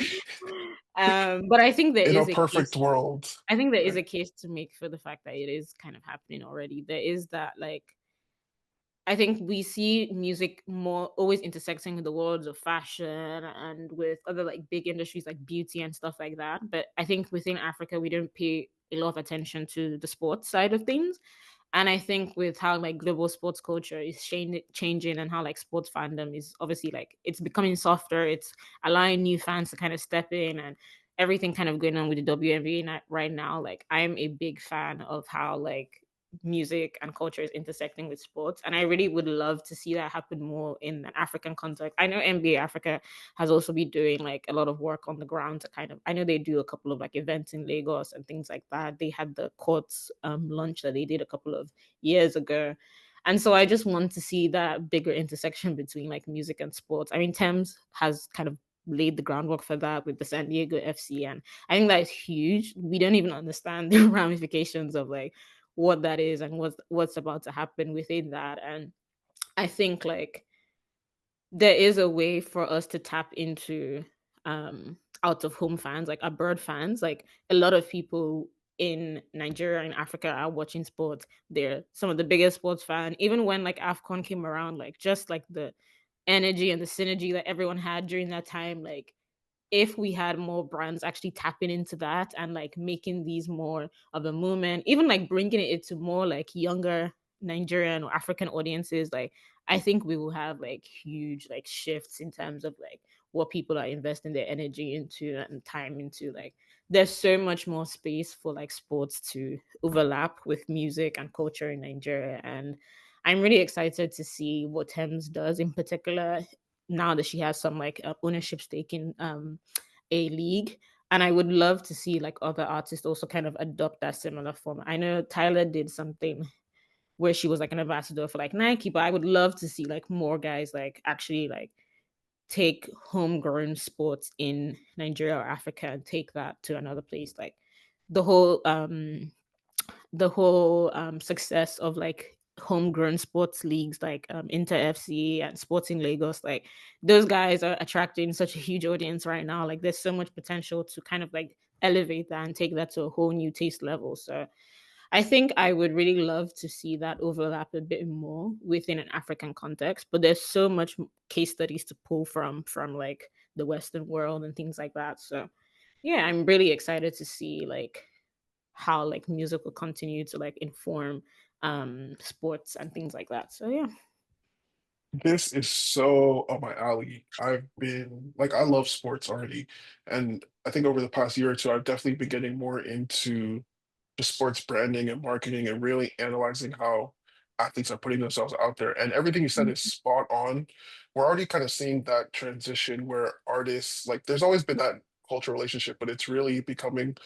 But I think there In a is a perfect case. world. I think there is Right. a case to make for the fact that it is kind of happening already. There is that like I think we see music more always intersecting with the worlds of fashion and with other like big industries like beauty and stuff like that. But I think within Africa, we don't pay a lot of attention to the sports side of things. And I think with how like global sports culture is changing and how like sports fandom is obviously like it's becoming softer, it's allowing new fans to kind of step in and everything kind of going on with the WNBA right now. Like I'm a big fan of how like music and culture is intersecting with sports. And I really would love to see that happen more in an African context. I know NBA Africa has also been doing like a lot of work on the ground to kind of, I know they do a couple of like events in Lagos and things like that. They had the courts launch that they did a couple of years ago. And so I just want to see that bigger intersection between like music and sports. I mean, Thames has kind of laid the groundwork for that with the San Diego FC. And I think that is huge. We don't even understand the ramifications of like what that is and what's about to happen within that. And I think like there is a way for us to tap into out of home fans, like abroad fans. Like a lot of people in Nigeria and Africa are watching sports. They're some of the biggest sports fan. Even when like AFCON came around, like just like the energy and the synergy that everyone had during that time, like if we had more brands actually tapping into that and like making these more of a movement, even like bringing it to more like younger Nigerian or African audiences, like I think we will have like huge like shifts in terms of like what people are investing their energy into and time into. Like there's so much more space for like sports to overlap with music and culture in Nigeria. And I'm really excited to see what Thames does in particular now that she has some like ownership stake in a league. And I would love to see like other artists also kind of adopt that similar form. I know Tyler did something where she was like an ambassador for like Nike, but I would love to see like more guys like actually like take homegrown sports in Nigeria or Africa and take that to another place. Like the whole success of like homegrown sports leagues like Inter FC and Sporting Lagos, like those guys are attracting such a huge audience right now. Like there's so much potential to kind of like elevate that and take that to a whole new taste level. So I think I would really love to see that overlap a bit more within an African context, but there's so much case studies to pull from like the Western world and things like that. So yeah, I'm really excited to see like how like music will continue to like inform sports and things like that. So yeah. This is so up my alley. I've been like, I love sports already. And I think over the past year or two, I've definitely been getting more into just sports branding and marketing and really analyzing how athletes are putting themselves out there. And everything you said is spot on. We're already kind of seeing that transition where artists, like, there's always been that cultural relationship, but it's really becoming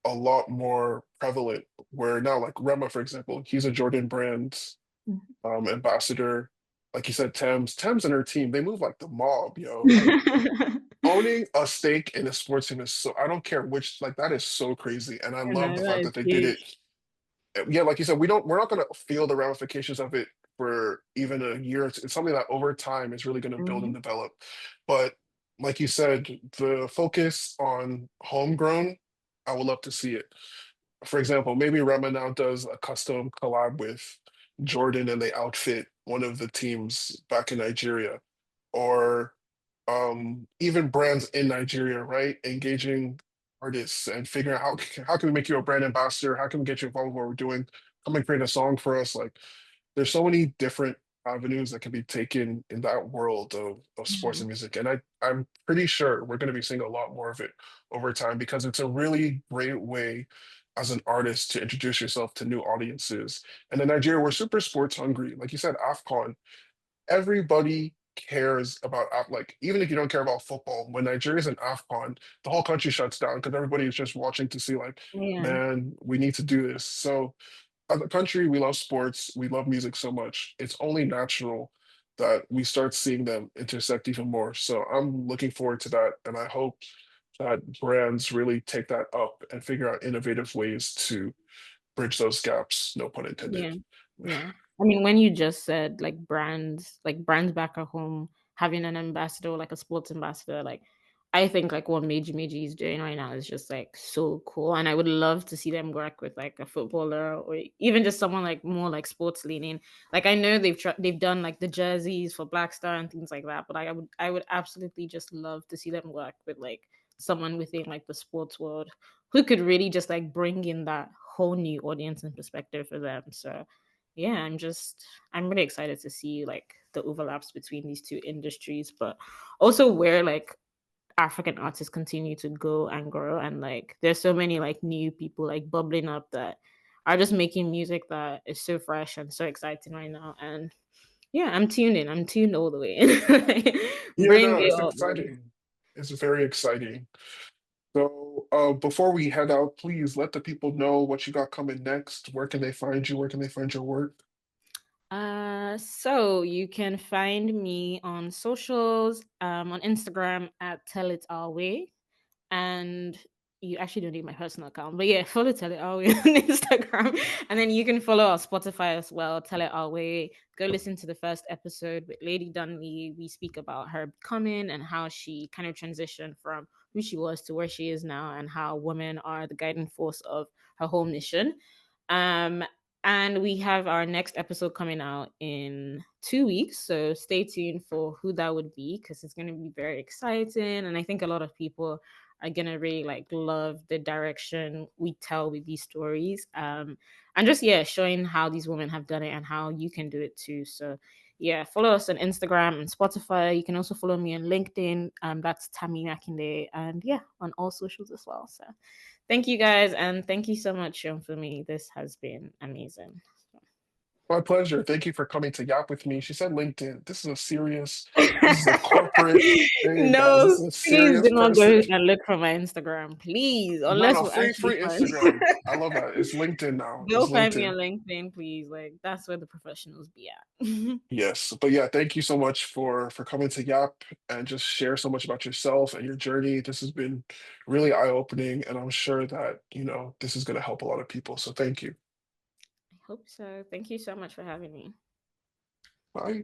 a lot more prevalent. Where now, like Rema, for example, he's a Jordan brand ambassador. Like you said, Thames and her team, they move like the mob, yo. Like owning a stake in a sports team is so, I don't care which, like that is so crazy. And I I love know the that fact is that they did huge. it. Yeah, like you said, we're not gonna feel the ramifications of it for even a year. It's something that over time is really gonna build and Mhm. develop. But like you said, the focus on homegrown, I would love to see it. For example, maybe Rema now does a custom collab with Jordan and they outfit one of the teams back in Nigeria, or even brands in Nigeria, right? Engaging artists and figuring out how can we make you a brand ambassador? How can we get you involved with what we're doing? Come and create a song for us. Like there's so many different avenues that can be taken in that world of sports and Mhm. music. And I'm pretty sure we're going to be seeing a lot more of it over time because it's a really great way as an artist to introduce yourself to new audiences. And in Nigeria, we're super sports hungry. Like you said, AFCON, everybody cares about like even if you don't care about football, when Nigeria's in AFCON, the whole country shuts down because everybody is just watching to see like, Yeah. man, we need to do this. So as a country, we love sports, we love music so much. It's only natural that we start seeing them intersect even more. So I'm looking forward to that, and I hope that brands really take that up and figure out innovative ways to bridge those gaps. No pun intended. Yeah. Yeah. I mean, when you just said like brands back at home having an ambassador, like a sports ambassador, like I think like what Meiji is doing right now is just like so cool. And I would love to see them work with like a footballer or even just someone like more like sports leaning. Like I know they've done like the jerseys for Black Star and things like that, but I would absolutely just love to see them work with like someone within like the sports world who could really just like bring in that whole new audience and perspective for them. So yeah, I'm really excited to see like the overlaps between these two industries, but also where like African artists continue to go and grow. And like there's so many like new people like bubbling up that are just making music that is so fresh and so exciting right now. And yeah, I'm tuned in. I'm tuned all the way in. Yeah, Bring no, it it's all the way. exciting. It's very exciting. So, before we head out, please let the people know what you got coming next. Where can they find you? Where can they find your work? So you can find me on socials, on Instagram at Tell It Our Way. And you actually don't need my personal account, but yeah, follow Tell It Our Way on Instagram. And then you can follow our Spotify as well, Tell It Our Way. Go listen to the first episode with Lady Dunley. We speak about her coming and how she kind of transitioned from who she was to where she is now, and how women are the guiding force of her whole mission. Um, and we have our next episode coming out in 2 weeks. So stay tuned for who that would be, because it's going to be very exciting. And I think a lot of people are going to really like love the direction we tell with these stories. And just, yeah, showing how these women have done it and how you can do it too. So, yeah, follow us on Instagram and Spotify. You can also follow me on LinkedIn. That's Tami Makinde. And yeah, on all socials as well. So, thank you guys, and thank you so much, Sean, for me. This has been amazing. My pleasure. Thank you for coming to Yap with me. She said LinkedIn. This is a corporate thing, guys. No, This is a please serious do not go person. and look for my Instagram, please, No, unless no, we're free, actually free friends. Instagram. I love that. It's LinkedIn now. Go It's find me on LinkedIn. LinkedIn, please. Like, that's where the professionals be at. Yes, but yeah, thank you so much for coming to Yap and just share so much about yourself and your journey. This has been really eye-opening, and I'm sure that, this is going to help a lot of people. So thank you. I hope so. Thank you so much for having me. Bye.